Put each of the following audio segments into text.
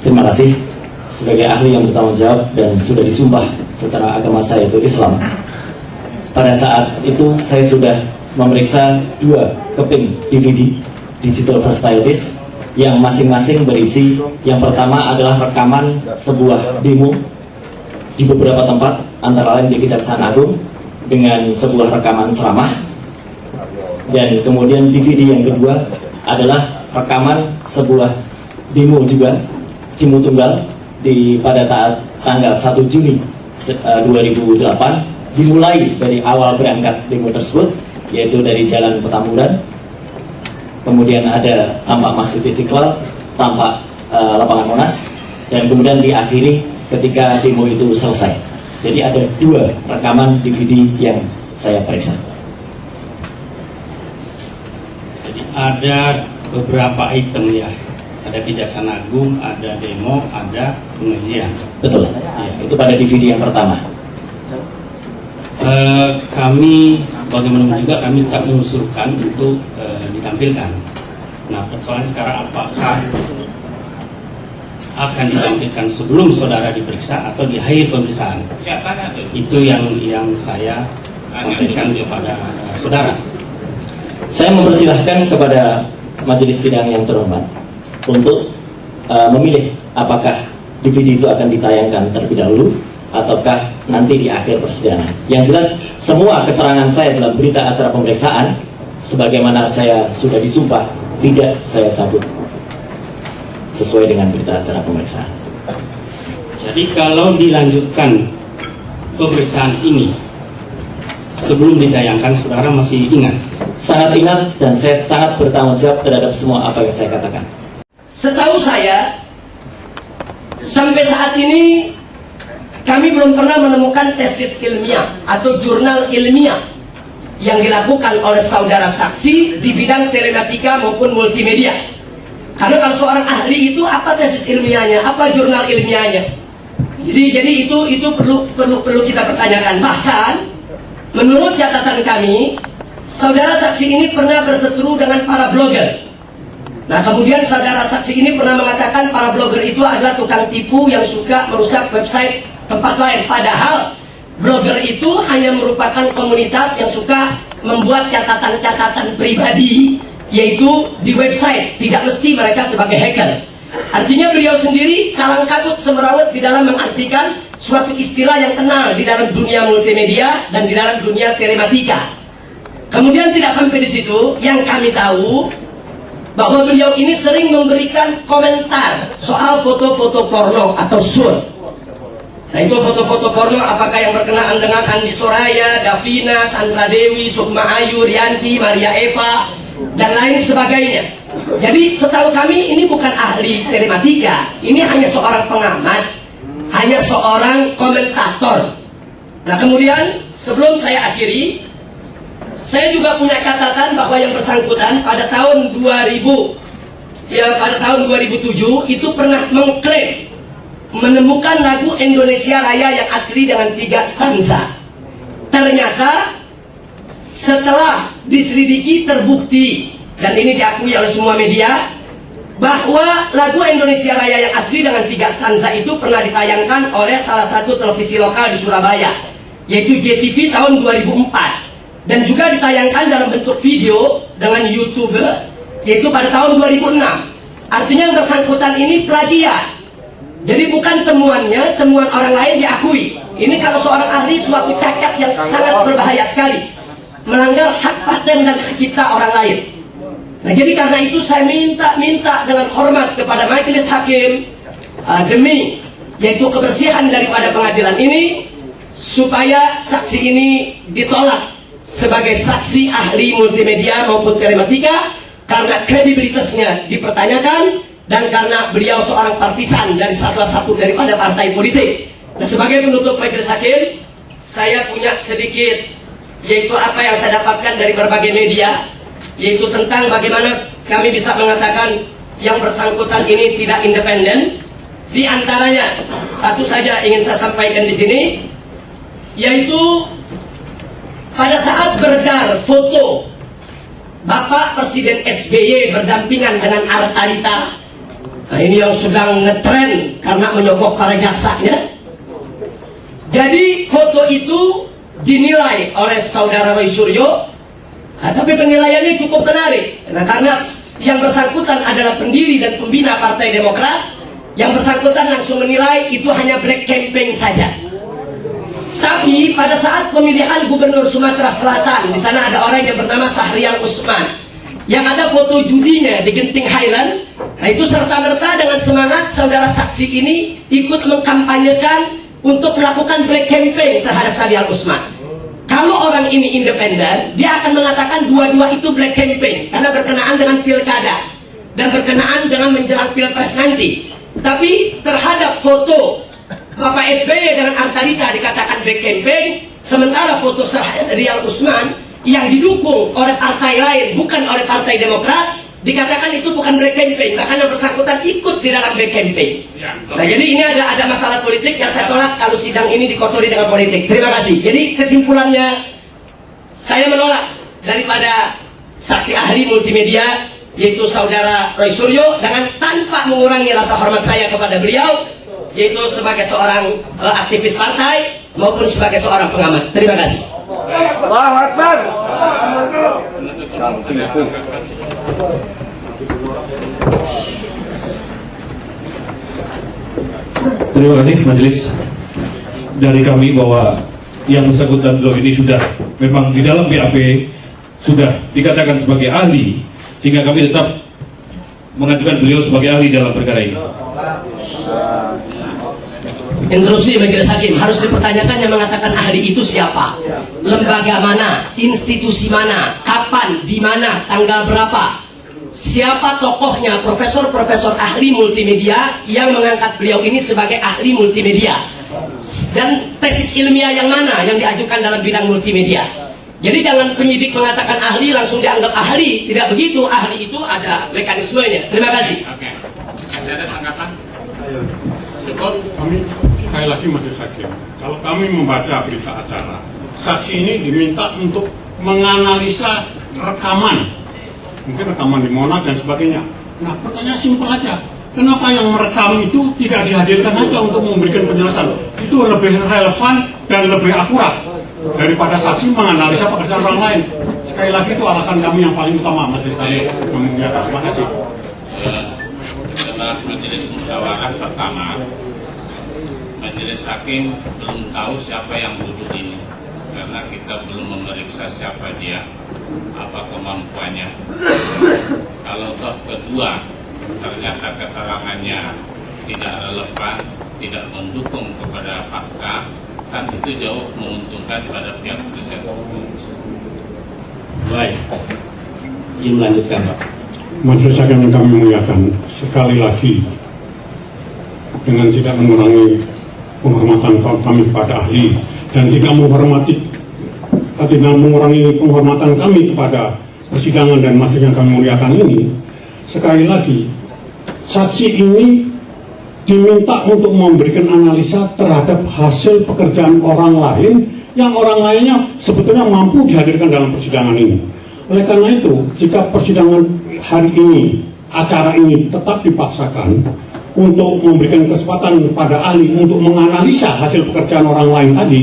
Terima kasih. Sebagai ahli yang bertanggung jawab dan sudah disumpah secara agama saya yaitu Islam, pada saat itu saya sudah memeriksa 2 keping DVD digital versatile disc yang masing-masing berisi, yang pertama adalah rekaman sebuah demo di beberapa tempat, antara lain di Kejaksaan Agung dengan sebuah rekaman ceramah, dan kemudian DVD yang kedua adalah rekaman sebuah demo juga, demo tunggal pada tanggal 1 Juni 2008, dimulai dari awal berangkat demo tersebut, yaitu dari Jalan Petamburan, kemudian ada tampak Masjid Istiqlal, tampak lapangan Monas, dan kemudian diakhiri ketika demo itu selesai. Jadi ada 2 rekaman DVD yang saya periksa. Jadi ada beberapa item ya, ada Kejaksaan Agung, ada demo, ada pengajian. Betul, ya, itu pada DVD yang pertama. Kami bagaimanapun juga kami tak mengusulkan untuk ditampilkan. Nah, persoalannya sekarang apakah akan ditampilkan sebelum saudara diperiksa atau di akhir pemeriksaan? Itu yang saya sampaikan kepada saudara. Saya mempersilahkan kepada majelis sidang yang terhormat untuk memilih apakah DVD itu akan ditayangkan terlebih dahulu ataukah nanti di akhir persidangan. Yang jelas semua keterangan saya dalam berita acara pemeriksaan sebagaimana saya sudah disumpah tidak saya cabut sesuai dengan berita acara pemeriksaan. Jadi kalau dilanjutkan pemeriksaan ini sebelum ditayangkan, saudara masih ingat? Sangat ingat, dan saya sangat bertanggung jawab terhadap semua apa yang saya katakan. Setahu saya sampai saat ini kami belum pernah menemukan tesis ilmiah atau jurnal ilmiah yang dilakukan oleh saudara saksi di bidang telematika maupun multimedia. Karena kalau seorang ahli itu apa tesis ilmiahnya, apa jurnal ilmiahnya? Jadi itu perlu kita pertanyakan. Bahkan menurut catatan kami, saudara saksi ini pernah berseteru dengan para blogger. Nah, kemudian saudara saksi ini pernah mengatakan para blogger itu adalah tukang tipu yang suka merusak website tempat lain. Padahal blogger itu hanya merupakan komunitas yang suka membuat catatan-catatan pribadi, yaitu di website. Tidak mesti mereka sebagai hacker. Artinya beliau sendiri kalang kabut semerawut di dalam mengartikan suatu istilah yang kenal di dalam dunia multimedia dan di dalam dunia telematika. Kemudian tidak sampai di situ, yang kami tahu bahwa beliau ini sering memberikan komentar soal foto-foto porno atau sur. Nah, itu foto-foto porno apakah yang berkenaan dengan Andi Soraya, Davina, Sandra Dewi, Sukma Ayu, Rianti, Maria Eva, dan lain sebagainya. Jadi setahu kami ini bukan ahli telematika, ini hanya seorang pengamat, hanya seorang komentator. Nah, kemudian sebelum saya akhiri, saya juga punya catatan bahwa yang bersangkutan pada tahun 2007 itu pernah mengklaim menemukan lagu Indonesia Raya yang asli dengan 3 stanza. Ternyata setelah diselidiki terbukti, dan ini diakui oleh semua media, bahwa lagu Indonesia Raya yang asli dengan 3 stanza itu pernah ditayangkan oleh salah satu televisi lokal di Surabaya, yaitu JTV tahun 2004, dan juga ditayangkan dalam bentuk video dengan YouTuber, yaitu pada tahun 2006. Artinya yang bersangkutan ini plagiat. Jadi bukan temuannya, temuan orang lain diakui. Ini kalau seorang ahli suatu cacat yang sangat berbahaya sekali, melanggar hak paten dan hak cipta orang lain. Nah, jadi karena itu saya minta dengan hormat kepada majelis hakim, demi yaitu kebersihan daripada pengadilan ini, supaya saksi ini ditolak sebagai saksi ahli multimedia maupun telematika, karena kredibilitasnya dipertanyakan dan karena beliau seorang partisan dari salah satu daripada partai politik. Nah, sebagai penutup majelis hakim, saya punya sedikit, yaitu apa yang saya dapatkan dari berbagai media, yaitu tentang bagaimana kami bisa mengatakan yang bersangkutan ini tidak independen. Di antaranya satu saja ingin saya sampaikan di sini, yaitu pada saat beredar foto Bapak Presiden SBY berdampingan dengan Artalita, Nah, ini yang sedang ngetren karena menyogok para jaksanya. Jadi foto itu dinilai oleh saudara Roy Suryo, tapi penilaiannya cukup menarik. Nah, karena yang bersangkutan adalah pendiri dan pembina Partai Demokrat, yang bersangkutan langsung menilai itu hanya black campaign saja. Tapi pada saat pemilihan Gubernur Sumatera Selatan, di sana ada orang yang bernama Sahrial Usman, yang ada foto judinya di Genting Highland. Nah, itu serta-merta dengan semangat saudara saksi ini ikut mengkampanyekan untuk melakukan black campaign terhadap Sahrial Usman. Kalau orang ini independen, dia akan mengatakan dua-dua itu black campaign karena berkenaan dengan pilkada dan berkenaan dengan menjelang pilpres nanti. Tapi terhadap foto Bapak SBY dengan Artalita dikatakan black campaign, sementara foto Sahrial Usman yang didukung oleh partai lain, bukan oleh Partai Demokrat, dikatakan itu bukan black campaign, bahkan yang bersangkutan ikut di dalam black campaign. Nah, jadi ini ada masalah politik yang saya tolak kalau sidang ini dikotori dengan politik. Terima kasih. Jadi kesimpulannya, saya menolak daripada saksi ahli multimedia, yaitu saudara Roy Suryo, dengan tanpa mengurangi rasa hormat saya kepada beliau, yaitu sebagai seorang aktivis partai maupun sebagai seorang pengamat. Terima kasih. Allahu Akbar. Terima kasih majelis. Dari kami bahwa yang bersangkutan beliau ini sudah memang di dalam BAP sudah dikatakan sebagai ahli, sehingga kami tetap mengajukan beliau sebagai ahli dalam perkara ini. Instruksi majelis hakim harus dipertanyakan yang mengatakan ahli itu siapa, lembaga mana, institusi mana, kapan, di mana, tanggal berapa, siapa tokohnya, profesor-profesor ahli multimedia yang mengangkat beliau ini sebagai ahli multimedia, dan tesis ilmiah yang mana yang diajukan dalam bidang multimedia. Jadi jangan penyidik mengatakan ahli langsung dianggap ahli, tidak begitu. Ahli itu ada mekanismenya. Terima kasih. Oke. Ada tanggapan? Cukup. Kami sekali lagi majelis hakim, kalau kami membaca berita acara, saksi ini diminta untuk menganalisa rekaman, mungkin rekaman di Monas dan sebagainya. Nah, pertanyaan simpel aja, kenapa yang merekam itu tidak dihadirkan aja untuk memberikan penjelasan? Itu lebih relevan dan lebih akurat daripada saksi menganalisa pekerjaan orang lain. Sekali lagi itu alasan kami yang paling utama majelis kami memuliakan. Terima kasih. Setelah majelis musyawarah pertama, majelis hakim belum tahu siapa yang duduk ini karena kita belum memeriksa siapa dia, apa kemampuannya. Kalau toh kedua ternyata keterangannya tidak relevan, tidak mendukung kepada fakta, kan itu jauh menguntungkan pada pihak penasihat hukum. Baik, izin melanjutkan, Pak. Majelis hakim yang kami muliakan, sekali lagi dengan tidak mengurangi penghormatan kami kepada ahli dan tidak mengurangi penghormatan kami kepada persidangan dan majelis yang kami muliakan ini, sekali lagi saksi ini diminta untuk memberikan analisa terhadap hasil pekerjaan orang lain yang orang lainnya sebetulnya mampu dihadirkan dalam persidangan ini. Oleh karena itu, jika persidangan hari ini, acara ini tetap dipaksakan untuk memberikan kesempatan kepada ahli untuk menganalisa hasil pekerjaan orang lain tadi,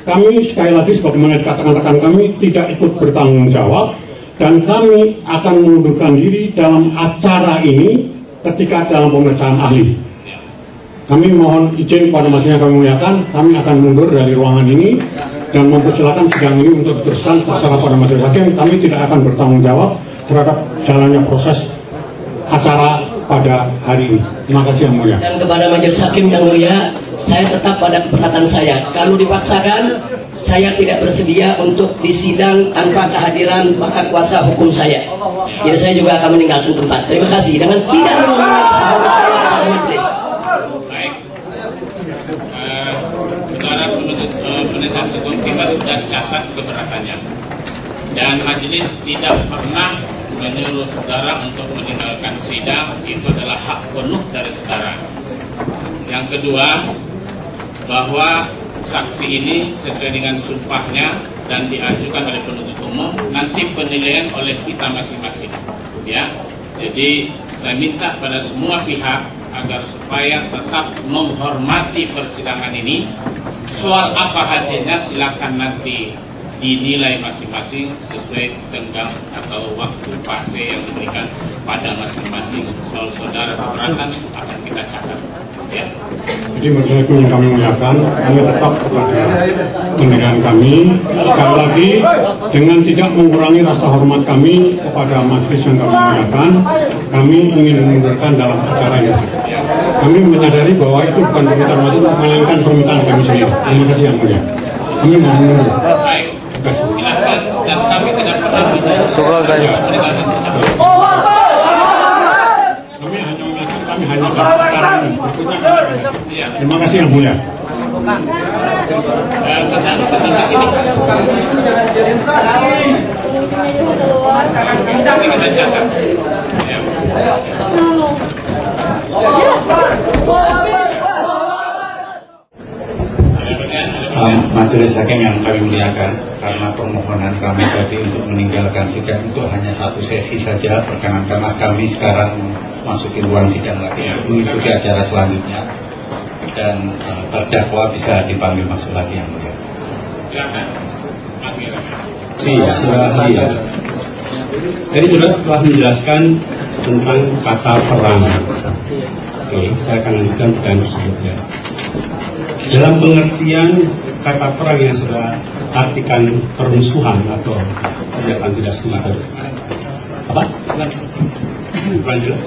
kami sekali lagi sebagaimana dikatakan rekan kami tidak ikut bertanggung jawab dan kami akan mengundurkan diri dalam acara ini ketika dalam pemeriksaan ahli. Kami mohon izin kepada majelis yang kami muliakan, kami akan mundur dari ruangan ini dan mempersilakan sidang ini untuk diteruskan secara pada majelis hakim. Kami tidak akan bertanggung jawab terhadap jalannya proses acara pada hari ini. Terima kasih yang mulia. Dan kepada majelis hakim yang mulia, saya tetap pada keberatan saya. Kalau dipaksakan, saya tidak bersedia untuk disidang tanpa kehadiran pakar kuasa hukum saya. Jadi saya juga akan meninggalkan tempat. Terima kasih. Dengan tidak mengurangi hormat saya kepada majelis. Saudara penasihat hukum kita sudah catat keberatannya, dan majelis tidak pernah menyuruh saudara untuk meninggalkan sidang. Itu adalah hak penuh dari saudara. Yang kedua, bahwa saksi ini sesuai dengan sumpahnya dan diajukan oleh penuntut umum, nanti penilaian oleh kita masing-masing. Ya, jadi Saya minta pada semua pihak agar supaya tetap menghormati persidangan ini. Soal apa hasilnya silakan nanti dinilai masing-masing sesuai tenggang atau waktu fase yang diberikan pada masing-masing. Soal saudara keberatan akan kita catat. Ya. Jadi masyarakat yang kami muliakan, kami tetap kepada pendirian kami. Sekali lagi, dengan tidak mengurangi rasa hormat kami kepada majelis yang kami muliakan, kami ingin mengundurkan dalam acara ini. Kami menyadari bahwa itu bukan permintaan majelis, melainkan permintaan kami sendiri. Terima kasih yang mulia. Kami mau mengundur. Baik, silakan. Dan kami tidak pernah Kami hanya acara ini. Terima kasih yang mulia. Majelis Hakim yang kami muliakan, karena permohonan kami tadi untuk meninggalkan sidang itu hanya satu sesi saja, perkenankanlah kami sekarang masukin ruang sidang lagi mengikuti acara selanjutnya, dan terdakwa bisa dipanggil masuk lagi yang mulia. Iya, sudah ahli ya. Jadi sudah telah menjelaskan tentang kata perang. Oke, saya akan lanjutkan pertanyaan tersebut ya. Dalam pengertian kata perang yang sudah artikan permusuhan atau tindakan tidak semata apa? Bukan jelas.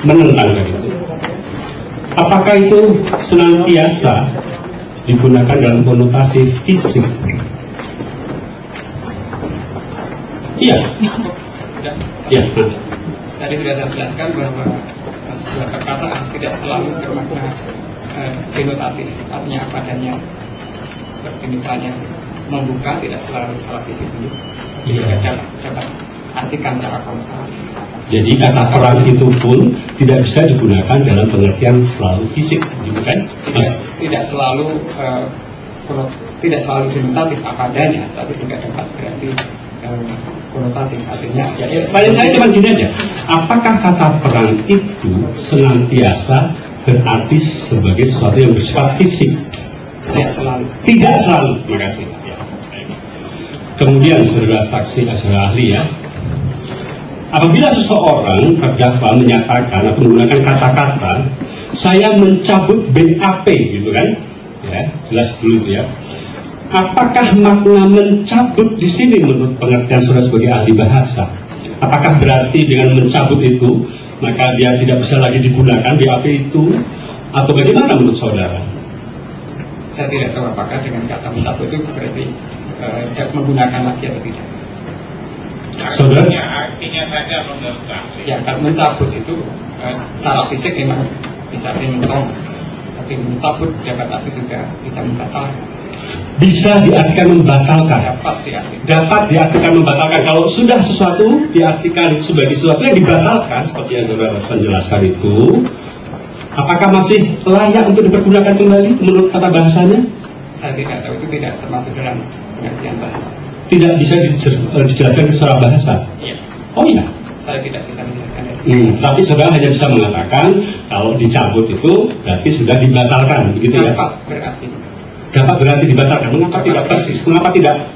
Menentang tadi itu. Apakah itu senantiasa digunakan dalam konotasi fisik? Iya. Iya. Tadi sudah saya jelaskan bahwa sebuah perkataan tidak selalu bermakna denotatif, artinya apa adanya. Seperti misalnya membuka tidak selalu salah fisik dulu. Tidak dapat artikan secara konotatif. Jadi kata perang itu pun tidak bisa digunakan dalam pengertian selalu fisik, gitu kan? Tidak selalu denotatif apa adanya, tapi juga dapat berarti konotatif artinya. Pertanyaan saya cuma gini aja, apakah kata perang itu senantiasa berarti sebagai sesuatu yang bersifat fisik? Tidak selalu. Tidak selalu. Terima kasih. Kemudian saudara saksi, saudara ahli ya, apabila seseorang terdakwa menyatakan atau menggunakan kata-kata saya mencabut BAP gitu kan, ya jelas dulu ya. Apakah makna mencabut di sini menurut pengertian saudara sebagai ahli bahasa? Apakah berarti dengan mencabut itu maka dia tidak bisa lagi digunakan BAP itu, atau bagaimana menurut saudara? Saya tidak tahu apakah dengan kata mencabut itu berarti menggunakan lagi atau tidak. Saudara? Artinya saja menurut ahli. Ya, kalau mencabut itu secara fisik memang bisa mencong, tapi mencabut dapat arti juga bisa membatalkan. Bisa diartikan membatalkan. Dapat diartikan membatalkan. Kalau sudah sesuatu diartikan sebagai sesuatu yang dibatalkan, seperti yang saudara jelaskan itu, apakah masih layak untuk dipergunakan kembali menurut kata bahasanya? Saya tidak tahu, itu tidak termasuk dalam pengertian bahasa. Tidak bisa dijelaskan secara bahasa? Iya. Oh iya? Saya tidak bisa menjelaskan dari sini. Tapi saudara hanya bisa mengatakan kalau dicabut itu berarti sudah dibatalkan, begitu ya? Dapat berarti dibatalkan. Mengapa tidak persis? Mengapa tidak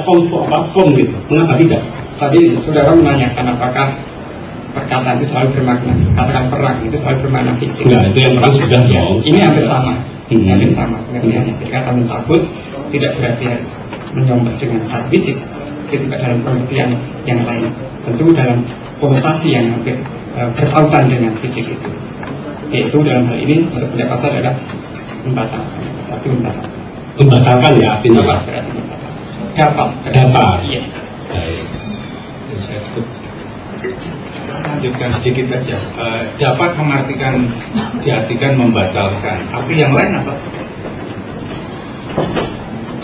konform gitu? Mengapa tidak? Tadi saudara menanyakan apakah perkataan itu selalu bermakna, katakan perang itu selalu bermakna fisik. Enggak, itu yang perang sudah ya. Ini hampir sama. Hampir sama pengertiannya. Jadi kata mencabut tidak berarti harus menyomot dengan secara fisik, tapi juga dalam pengertian yang lain. Tentu dalam konotasi yang hampir bertautan dengan fisik itu. Yaitu dalam hal ini untuk pendapat saya adalah membatalkan. Tapi membatalkan. Membatalkan ya artinya. Dapat berarti membatalkan. Dapat. Iya. Baik. Saya tutup. Lanjutkan sedikit saja. Dapat diartikan membatalkan. Arti yang lain apa?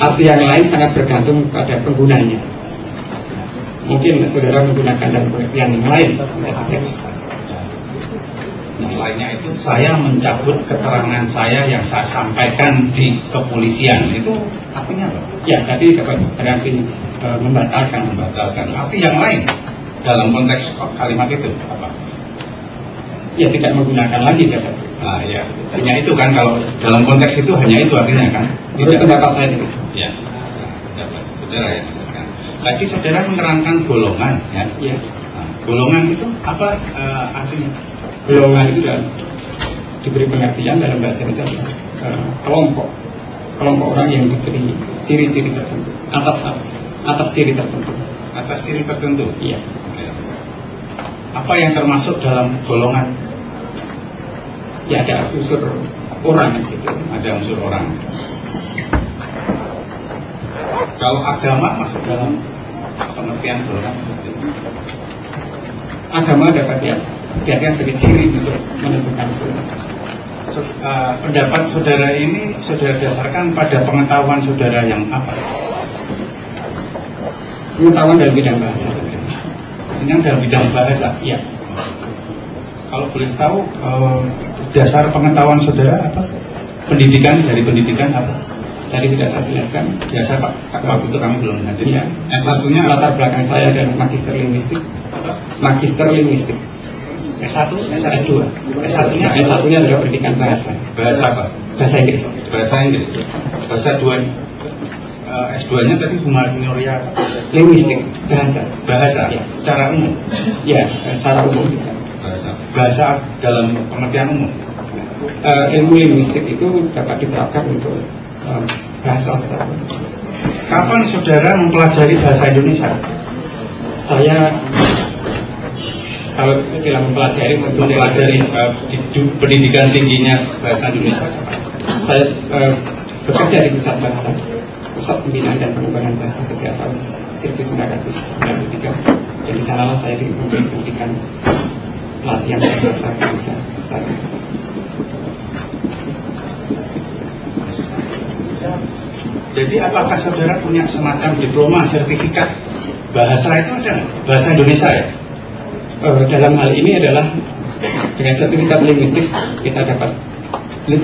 Arti yang lain sangat bergantung pada penggunanya. Mungkin saudara menggunakan dalam pengertian yang lain. Yang lainnya itu saya mencabut keterangan saya yang saya sampaikan di kepolisian, itu artinya apa? Ya, tadi dapat berarti membatalkan. Arti yang lain dalam konteks kalimat itu apa? ya tidak menggunakan lagi jabatan. Nah, ya, hanya itu kan, kalau dalam konteks itu hanya itu artinya kan. Menurut pendapat saya itu. Ya, pendapat saudara ya. Tadi saudara menerangkan golongan ya. Ya. Nah, golongan itu apa artinya? Golongan itu dalam diberi pengertian dalam bahasa Indonesia kelompok orang yang diberi ciri-ciri tertentu atas ciri tertentu. Atas ciri tertentu. Iya. Oke. Apa yang termasuk dalam golongan? Ya, ada unsur orang di situ. Ada unsur orang. Kalau agama masuk dalam pengertian golongan? Agama dapat diartikan sebagai ciri untuk menentukan golongan. Pendapat saudara ini saudara dasarkan pada pengetahuan saudara yang apa? Pengetahuan dalam bidang bahasa. Yang dalam bidang bahasa? Iya. Kalau boleh tahu dasar pengetahuan saudara apa? Pendidikan, dari pendidikan apa? Tadi sudah saya jelaskan. Biasa Pak, waktu itu kami belum hadir. Iya. S1-nya latar belakang saya adalah magister linguistik. Magister linguistik. S1, S2. S1-nya S1-nya adalah pendidikan bahasa. Bahasa apa? Bahasa Inggris. Bahasa Inggris. Bahasa S2-nya tadi humaniora apa? Linguistik, bahasa. Bahasa. Ya. Secara umum. Ya, secara umum bisa. Bahasa dalam pengertian umum. Ilmu linguistik itu dapat diterapkan untuk bahasa. Kapan saudara mempelajari bahasa Indonesia? Saya kalau istilah mempelajari di pendidikan tingginya bahasa Indonesia. Saya bekerja di pusat bahasa, pusat pembinaan dan pengembangan bahasa sejak tahun 1993, dan di sanalah saya diberi pendidikan pelatihan bahasa Indonesia. Jadi apakah saudara punya semacam diploma sertifikat bahasa itu ada nggak? Bahasa Indonesia ya? Dalam hal ini adalah dengan sertifikat linguistik kita dapat.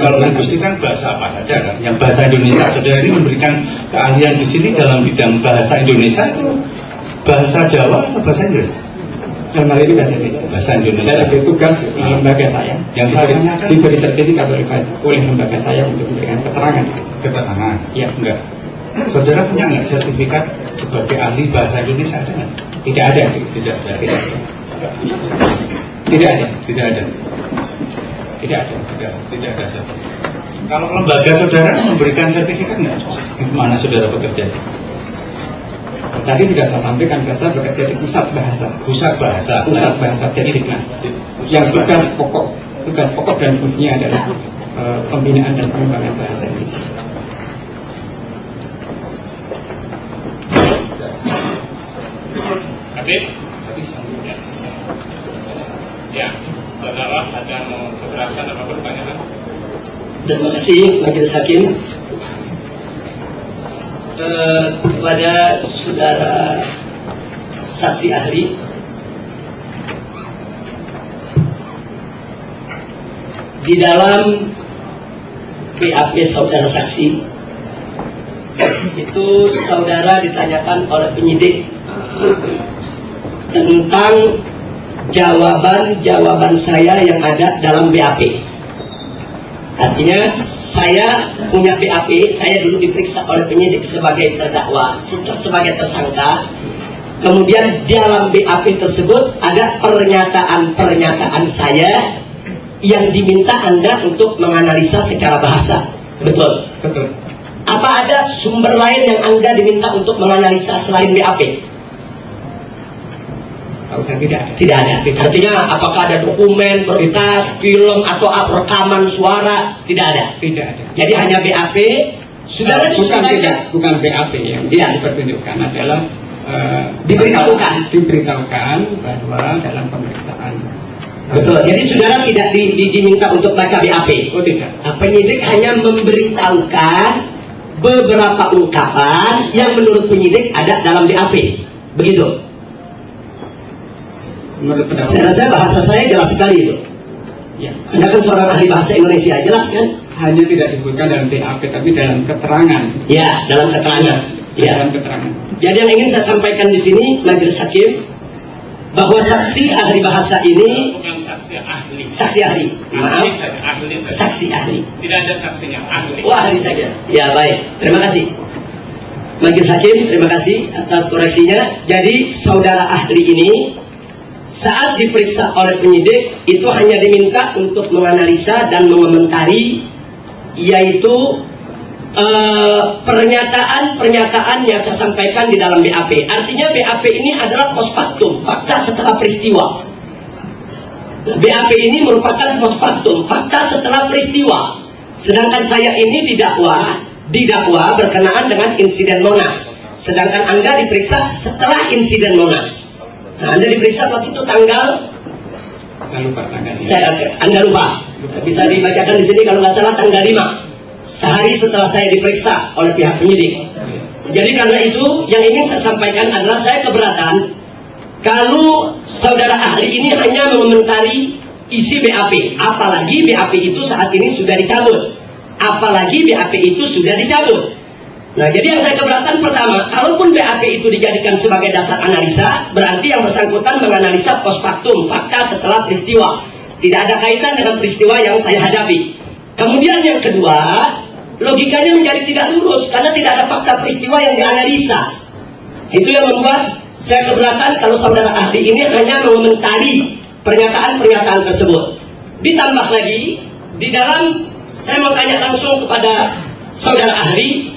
Kalau linguistik kan bahasa apa saja kan? Yang bahasa Indonesia, saudara ini memberikan keahlian di sini dalam bidang bahasa Indonesia itu bahasa Jawa atau bahasa Inggris? Dalam hal ini bahasa Indonesia. Bahasa Indonesia. Saya diberi tugas oleh lembaga saya. Yang saya tanyakan diberi sertifikat oleh lembaga saya untuk memberikan keterangan. Keterangan? Iya. Enggak. Saudara punya nggak sertifikat sebagai ahli bahasa Indonesia ada nggak? Tidak ada. Tidak ada. Tidak ada. Tidak ada. Tidak ada. Tidak ada sertifikat. Kalau lembaga saudara memberikan sertifikat nggak? Di mana saudara bekerja? Tadi sudah saya sampaikan, saya bekerja di pusat bahasa. Pusat bahasa. Pusat bahasa Diknas. Yang tugas pokok dan fungsinya adalah pembinaan dan pengembangan bahasa Indonesia. Habis? Ya, saudara ada mau keberatan apa pertanyaan? Terima kasih Majelis Hakim. Kepada saudara saksi ahli, di dalam BAP saudara saksi itu saudara ditanyakan oleh penyidik tentang jawaban saya yang ada dalam BAP. Artinya saya punya BAP, saya dulu diperiksa oleh penyidik sebagai terdakwa, sebagai tersangka. Kemudian dalam BAP tersebut ada pernyataan saya yang diminta Anda untuk menganalisa secara bahasa. Betul? Betul. Apa ada sumber lain yang Anda diminta untuk menganalisa selain BAP? Tahu saya tidak ada. Tidak ada. Artinya apakah ada dokumen, berkas, film atau rekaman suara? Tidak ada. Tidak ada. Jadi hanya BAP. Saudara bukan BAP yang dipertunjukkan adalah diberitahukan bahwa dalam pemeriksaan. Betul. Jadi saudara tidak diminta untuk baca BAP. Oh tidak. Penyidik hanya memberitahukan beberapa ungkapan yang menurut penyidik ada dalam BAP. Begitu. Menurut pendapat saya rasa bahasa saya jelas sekali itu. Ya. Anda kan seorang ahli bahasa Indonesia, jelas kan? Hanya tidak disebutkan dalam BAP, tapi dalam keterangan. Ya, dalam keterangan. Ya. Dalam keterangan. Jadi yang ingin saya sampaikan di sini, Majelis Hakim, bahwa saksi ahli bahasa ini Bukan saksi ahli. saksi ahli. Maaf, Ahli saja, ahli saja. saksi ahli. Tidak ada saksinya, ahli. Oh, ahli saja. Ya, baik. Terima kasih. Majelis Hakim, terima kasih atas koreksinya. Jadi saudara ahli ini saat diperiksa oleh penyidik itu hanya diminta untuk menganalisa dan mengomentari, yaitu pernyataan-pernyataan yang saya sampaikan di dalam BAP. Artinya BAP ini adalah post factum, fakta setelah peristiwa. BAP ini merupakan post factum, fakta setelah peristiwa. Sedangkan saya ini didakwa berkenaan dengan insiden Monas. Sedangkan Anda diperiksa setelah insiden Monas. Nah, Anda diperiksa waktu itu tanggal, Anda lupa. Bisa dibacakan di sini kalau nggak salah tanggal 5. Sehari setelah saya diperiksa oleh pihak penyidik. Jadi karena itu yang ingin saya sampaikan adalah saya keberatan kalau saudara ahli ini hanya mengomentari isi BAP, apalagi BAP itu saat ini sudah dicabut. Apalagi BAP itu sudah dicabut. Nah, jadi yang saya keberatan pertama, kalaupun BAP itu dijadikan sebagai dasar analisa, berarti yang bersangkutan menganalisa post factum, fakta setelah peristiwa. Tidak ada kaitan dengan peristiwa yang saya hadapi. Kemudian yang kedua, logikanya menjadi tidak lurus karena tidak ada fakta peristiwa yang dianalisa. Itu yang membuat saya keberatan kalau saudara ahli ini hanya mengomentari pernyataan-pernyataan tersebut. Ditambah lagi, di dalam saya mau tanya langsung kepada saudara ahli,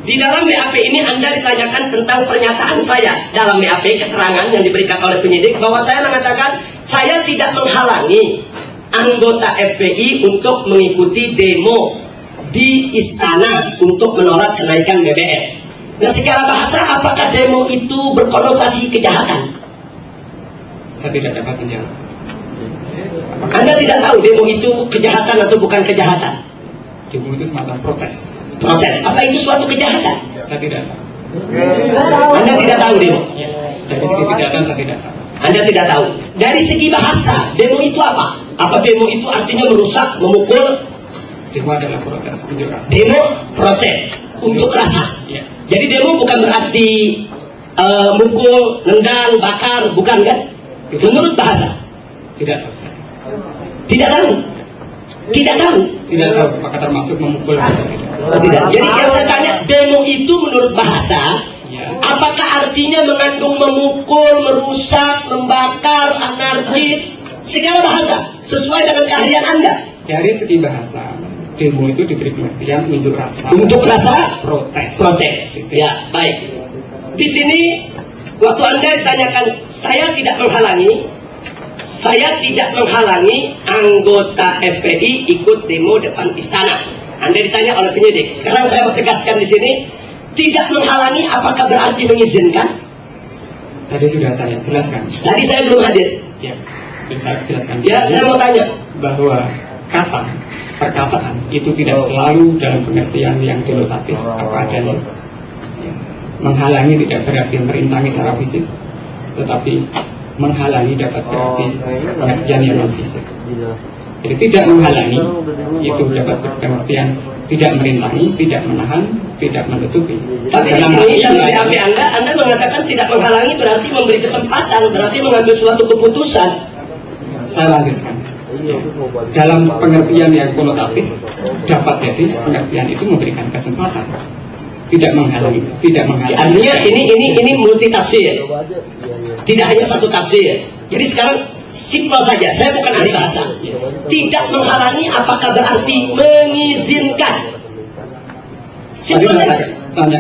di dalam BAP ini Anda ditanyakan tentang pernyataan saya dalam BAP, keterangan yang diberikan oleh penyidik bahwa saya mengatakan saya tidak menghalangi anggota FPI untuk mengikuti demo di istana untuk menolak kenaikan BBM. Nah, secara bahasa apakah demo itu berkonotasi kejahatan? Saya tidak dapat menjawab. Anda tidak tahu demo itu kejahatan atau bukan kejahatan? Demo itu semacam protes. Protes. Apa itu suatu kejahatan? Saya tidak tahu. Anda tidak tahu demo? Ya. Dari segi kejahatan saya tidak tahu. Anda tidak tahu. Dari segi bahasa, demo itu apa? Apa demo itu artinya merusak, memukul? Demo adalah protes, unjuk rasa. Demo protes, unjuk rasa. Ya. Jadi demo bukan berarti mukul, nendang, bakar, bukan kan? Menurut bahasa. Tidak tahu saya. Tidak tahu. Tidak tahu. Tidak tahu apakah termasuk memukul atau tidak. Oh, tidak. Jadi yang saya tanya, demo itu menurut bahasa, Ya. apakah artinya mengandung memukul, merusak, membakar, anarkis? Segala bahasa sesuai dengan keahlian Anda. Dari segi bahasa, demo itu diberi pengertian unjuk rasa. Unjuk rasa, protes. protes. Ya, baik. Di sini waktu Anda ditanyakan, saya tidak menghalangi anggota FPI ikut demo depan istana. Anda ditanya oleh penyidik. Sekarang saya mau tegaskan di sini, tidak menghalangi apakah berarti mengizinkan? Tadi sudah saya jelaskan. Tadi saya belum hadir. Ya, bisa jelaskan. Ya, saya mau tanya. Bahwa perkataan itu tidak selalu dalam pengertian yang denotatif apa adanya. Ya. Menghalangi tidak berarti merintangi secara fisik, tetapi menghalangi dapat berarti pengertian yang non fisik. Jadi tidak menghalangi itu dapat pengertian tidak merintangi, tidak menahan, tidak menutupi. Tapi di sini dalam BAP Anda mengatakan tidak menghalangi berarti memberi kesempatan, berarti mengambil suatu keputusan. Saya lanjutkan. Dalam pengertian yang konotatif dapat jadi pengertian itu memberikan kesempatan, tidak menghalangi, tidak menghalangi. Artinya ini multi tafsir, tidak hanya satu tafsir. Jadi sekarang simpel saja, saya bukan ahli bahasa. Tidak menghalangi apakah berarti mengizinkan? Simpel saja.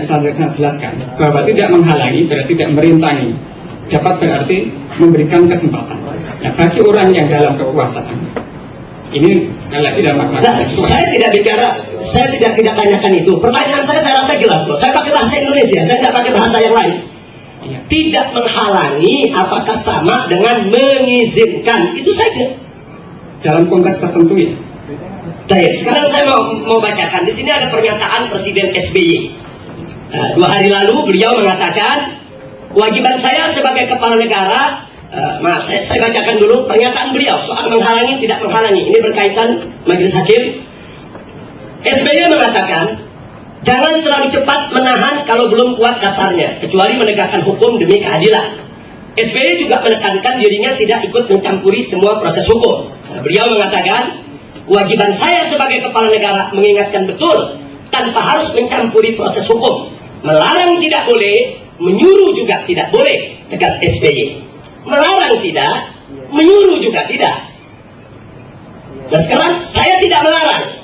Saya jelaskan bahwa tidak menghalangi berarti tidak merintangi, dapat berarti memberikan kesempatan. Nah, bagi orang yang dalam kekuasaan, ini sekali lagi dalam makna. Nah, saya tidak tanyakan itu. Pertanyaan saya rasa jelas kok. Saya pakai bahasa Indonesia, saya tidak pakai bahasa yang lain. Ya. Tidak menghalangi apakah sama dengan mengizinkan? Itu saja. Dalam konteks tertentu ya. Baik, sekarang saya mau bacakan. Di sini ada pernyataan Presiden SBY. 2 hari lalu beliau mengatakan, kewajiban saya sebagai kepala negara, saya bacakan dulu pernyataan beliau soal menghalangi tidak menghalangi. Ini berkaitan Majelis Hakim. SBY mengatakan, jangan terlalu cepat menahan kalau belum kuat dasarnya, kecuali menegakkan hukum demi keadilan. SBY juga menekankan dirinya tidak ikut mencampuri semua proses hukum. Nah, beliau mengatakan, kewajiban saya sebagai kepala negara mengingatkan betul, tanpa harus mencampuri proses hukum. Melarang tidak boleh, menyuruh juga tidak boleh, tegas SBY. Melarang tidak, menyuruh juga tidak. Nah sekarang saya tidak melarang,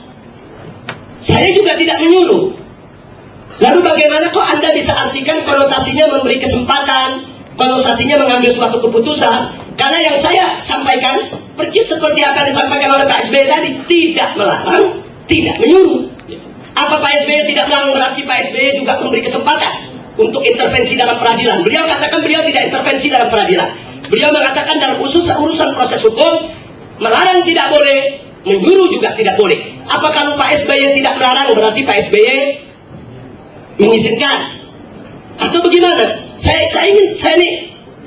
saya juga tidak menyuruh. Lalu bagaimana kok Anda bisa artikan konotasinya memberi kesempatan, konotasinya mengambil suatu keputusan? Karena yang saya sampaikan pergi seperti apa yang disampaikan oleh Pak SBY tadi, tidak melarang, tidak menyuruh. Apa Pak SBY tidak melarang berarti Pak SBY juga memberi kesempatan untuk intervensi dalam peradilan? Beliau katakan beliau tidak intervensi dalam peradilan. Beliau mengatakan dalam urusan proses hukum, melarang tidak boleh, menyuruh juga tidak boleh. Apa kalau Pak SBY tidak melarang berarti Pak SBY mengizinkan? Atau bagaimana? Saya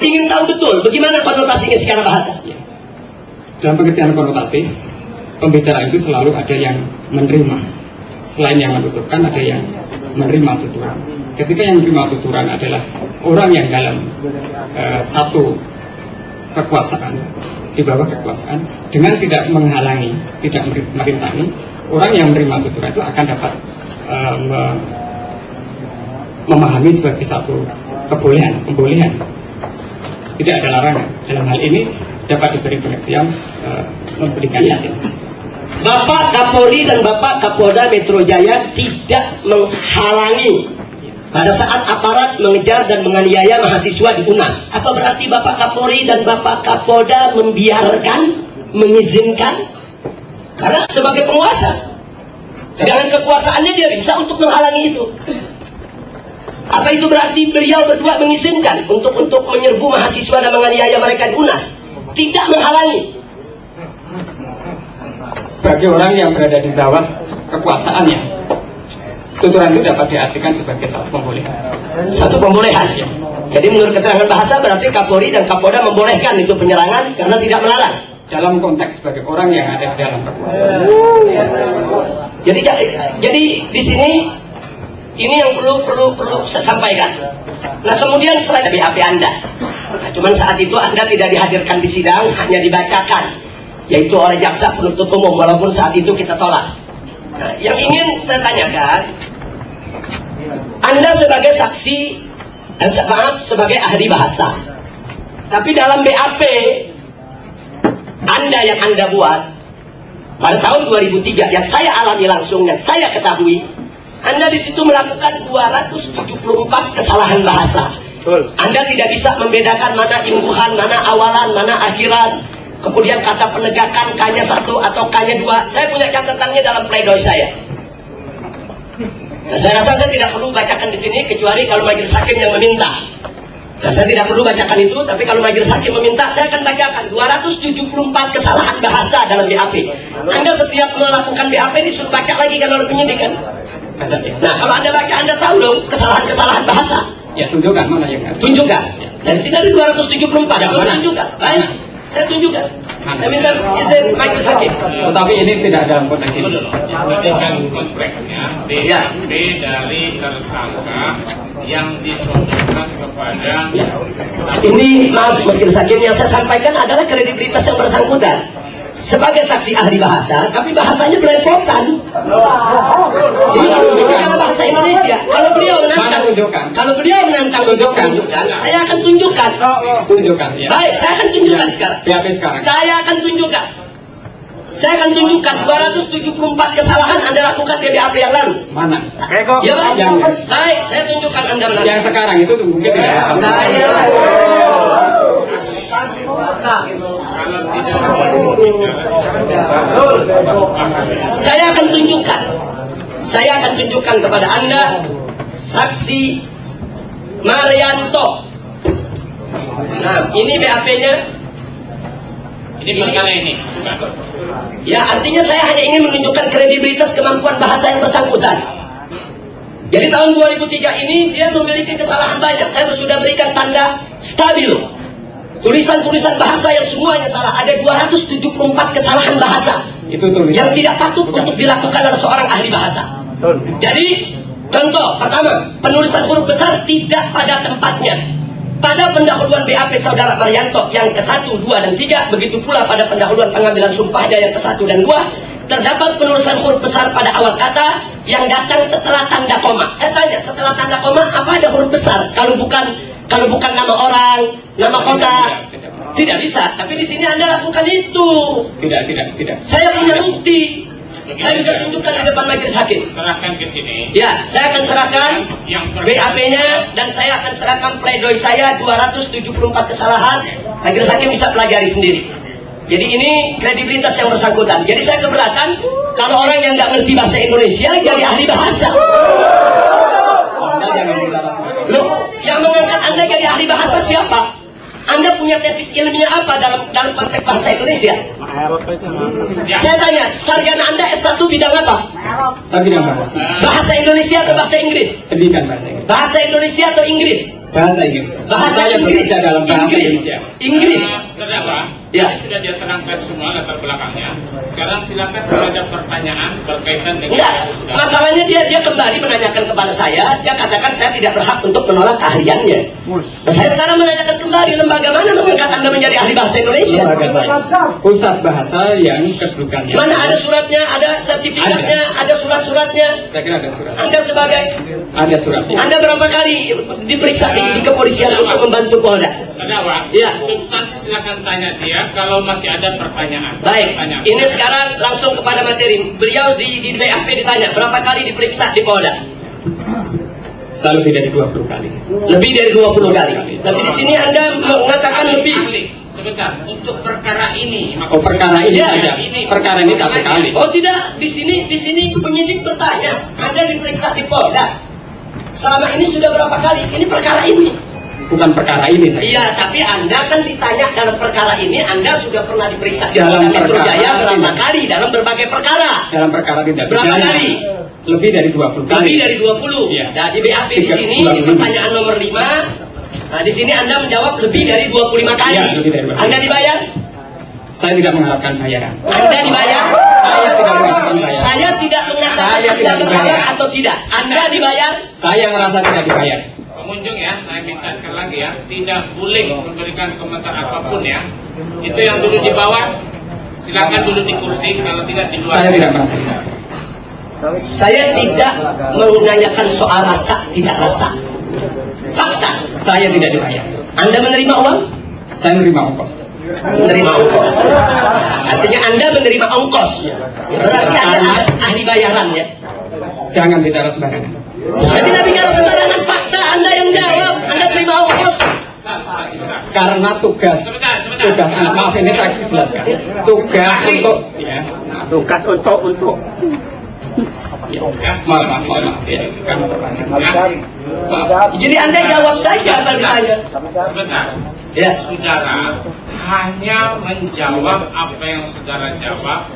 ingin tahu betul bagaimana konotasinya secara bahasa. Dalam pengertian konotatif, pembicaraan itu selalu ada yang menerima. Selain yang menuturkan, ada yang menerima tuturan. Ketika yang menerima tuturan adalah orang yang dalam satu kekuasaan, di bawah kekuasaan, dengan tidak menghalangi, tidak merintangi, orang yang menerima tuturan itu akan dapat memahami sebagai satu pembolehan. Tidak ada larangan. Dalam hal ini dapat diberi pengertian memberikan hasil. Bapak Kapolri dan Bapak Kapolda Metro Jaya tidak menghalangi pada saat aparat mengejar dan menganiaya mahasiswa di UNAS. Apa berarti Bapak Kapolri dan Bapak Kapolda membiarkan, mengizinkan? Karena sebagai penguasa, dengan kekuasaannya dia bisa untuk menghalangi itu. Apa itu berarti beliau berdua mengizinkan untuk menyerbu mahasiswa dan menganiaya mereka di UNAS? Tidak menghalangi. Bagi orang yang berada di bawah kekuasaannya, tuturan itu dapat diartikan sebagai satu pembolehan. Satu pembolehan. Ya. Jadi menurut keterangan bahasa berarti Kapolri dan Kapolda membolehkan itu penyerangan karena tidak melarang. Dalam konteks sebagai orang yang ada di dalam kekuasaan. Jadi di sini ini yang perlu saya sampaikan. Nah kemudian selain BAP Anda, nah, cuman saat itu Anda tidak dihadirkan di sidang, hanya dibacakan, yaitu oleh jaksa penuntut umum, walaupun saat itu kita tolak. Nah, yang ingin saya tanyakan, Anda sebagai saksi, sebagai ahli bahasa, tapi dalam BAP Anda yang Anda buat pada tahun 2003 yang saya alami langsung, yang saya ketahui, Anda di situ melakukan 274 kesalahan bahasa. Anda tidak bisa membedakan mana imbuhan, mana awalan, mana akhiran. Kemudian kata penegakan K-nya 1 atau K-nya 2. Saya punya catatannya dalam pledoi saya. Nah, saya rasa saya tidak perlu bacakan di sini kecuali kalau majelis hakim yang meminta. Nah, saya tidak perlu bacakan itu, tapi kalau majelis hakim meminta, saya akan bacakan 274 kesalahan bahasa dalam BAP. Anda setiap melakukan BAP disuruh baca lagi kan oleh penyidik kan? Nah, kalau Anda baca, Anda tahu dong kesalahan-kesalahan bahasa. Ya, tunjukkan mana yang ada. Tunjukkan. Dari sini ada 274. Ya, tunjukkan. Baik. Saya tunjukkan. Saya minta izin majelis hakim. Tetapi ini tidak dalam konteks ini. Ini kan konteksnya BAP dari tersangka yang disodorkan kepada. Ini maaf majelis hakim, yang saya sampaikan adalah kredibilitas yang bersangkutan. Sebagai saksi ahli bahasa, tapi bahasanya belepotan. Ini karena bahasa Indonesia. Kalau beliau menantang tunjukkan, saya akan tunjukkan. Ya. Baik, saya akan tunjukkan sekarang. Saya akan tunjukkan. Saya akan tunjukkan 274 kesalahan Anda lakukan di BAP yang lalu. Mana? Ya, baik, saya tunjukkan Anda menantang. Yang sekarang itu mungkin tidak. Saya akan tunjukkan kepada Anda saksi Marianto. Nah, ini BAP-nya. Ini perkara ini. Ya, artinya saya hanya ingin menunjukkan kredibilitas kemampuan bahasa yang bersangkutan. Jadi tahun 2003 ini dia memiliki kesalahan banyak. Saya sudah berikan tanda stabilo. Tulisan-tulisan bahasa yang semuanya salah. Ada 274 kesalahan bahasa yang tidak patut untuk dilakukan oleh seorang ahli bahasa. Jadi, contoh pertama, penulisan huruf besar tidak pada tempatnya. pada pendahuluan BAP Saudara Marianto yang ke-1, 2, dan 3, begitu pula pada pendahuluan pengambilan sumpahnya yang ke-1 dan 2, terdapat penulisan huruf besar pada awal kata yang datang setelah tanda koma. Saya tanya, setelah tanda koma apa ada huruf besar? Kalau bukan nama orang, nama kota, tidak bisa. Tapi di sini Anda lakukan itu. Tidak. Saya punya bukti. Saya bisa tunjukkan di depan majelis hakim. Serahkan ke sini. Ya, saya akan serahkan BAP-nya dan saya akan serahkan pledoi saya 274 kesalahan. Majelis hakim bisa pelajari sendiri. Jadi ini kredibilitas yang bersangkutan. Jadi saya keberatan kalau orang yang nggak ngerti bahasa Indonesia jadi ahli bahasa. Loh, yang mengangkat Anda jadi ahli bahasa siapa? Anda punya tesis ilmiah apa dalam konteks bahasa Indonesia? Saya tanya, sarjana Anda S1 bidang apa? Bahasa Indonesia atau bahasa Inggris? Pendidikan bahasa Inggris. Bahasa Indonesia atau Inggris? Bahasa Inggris. Bahasa Saya Inggris. bekerja dalam bahasa Indonesia. Inggris. Terdakwa, Ya. ini sudah dia terangkan semua latar belakangnya. Sekarang silakan kalau ada pertanyaan berkaitan dengan Enggak, kasus sudah. masalahnya dia kembali menanyakan kepada saya. Dia katakan saya tidak berhak untuk menolak keahliannya. Nah, saya sekarang menanyakan kembali, lembaga mana mengangkat Anda menjadi ahli bahasa Indonesia? Lembaga saya. Pusat bahasa yang kedudukannya. Mana ada suratnya, ada sertifikatnya, ada surat-suratnya? Saya kira ada surat. Anda sebagai, Ada suratnya. Anda berapa kali diperiksa di kepolisian untuk membantu Polda? Terdakwa, Ya. substansi silakan tanya dia kalau masih ada pertanyaan. Baik, Tanya. ini sekarang langsung kepada materi. Beliau di BAP ditanya berapa kali diperiksa di Polda? Saya lebih dari 20 kali. Lebih dari 20 kali. Tapi di sini Anda mengatakan lebih. Ahli, sebentar, untuk perkara ini. Oh, perkara ini Ya. ada. Perkara ini satu kali. Oh tidak, di sini penyidik bertanya, Anda diperiksa di Polda. Selama ini sudah berapa kali? Ini perkara ini. Bukan perkara ini saya. Iya, tapi Anda kan ditanya dalam perkara ini, Anda sudah pernah diperiksa di Dalam Polda Metro perkara Jaya berapa tidak. kali dalam berbagai perkara? Dalam perkara tidak Berapa pidana. kali? Lebih dari 20 kali. Lebih dari 20. Iya. Nah, di BAP di sini 25. pertanyaan nomor 5. Nah, di sini Anda menjawab lebih dari 25 kali. Iya, lebih dari 25. Anda dibayar? Saya tidak mengharapkan bayaran. Anda dibayar? Saya tidak mengharapkan bayaran. Saya tidak mengatakan Saya Anda tidak berbayar dibayar. atau tidak. Anda dibayar? Saya merasa tidak dibayar. Pengunjung ya, saya minta sekali lagi ya, tidak boleh memberikan komentar apapun ya. Itu yang dulu di bawah, silakan dulu di kursi, kalau tidak di luar. Saya tidak merasa dibayar. Saya tidak menanyakan soal rasa, tidak rasa. Fakta. Saya tidak dibayar. Anda menerima uang? Saya menerima ongkos. Menerima ongkos. Artinya Anda menerima ongkos. Berarti Anda ahli bayaran ya. Jangan bicara sembarangan. Saya tidak bicara sembarangan, fakta Anda yang jawab. Anda terima ongkos. Karena tugas maaf ini saya jelaskan. Tugas untuk ya. Tugas untuk ya. Maaf ya. Karena maaf. Jadi Anda jawab saja apa ditanya. Sebentar. Ya. Saudara hanya menjawab apa yang saudara jawab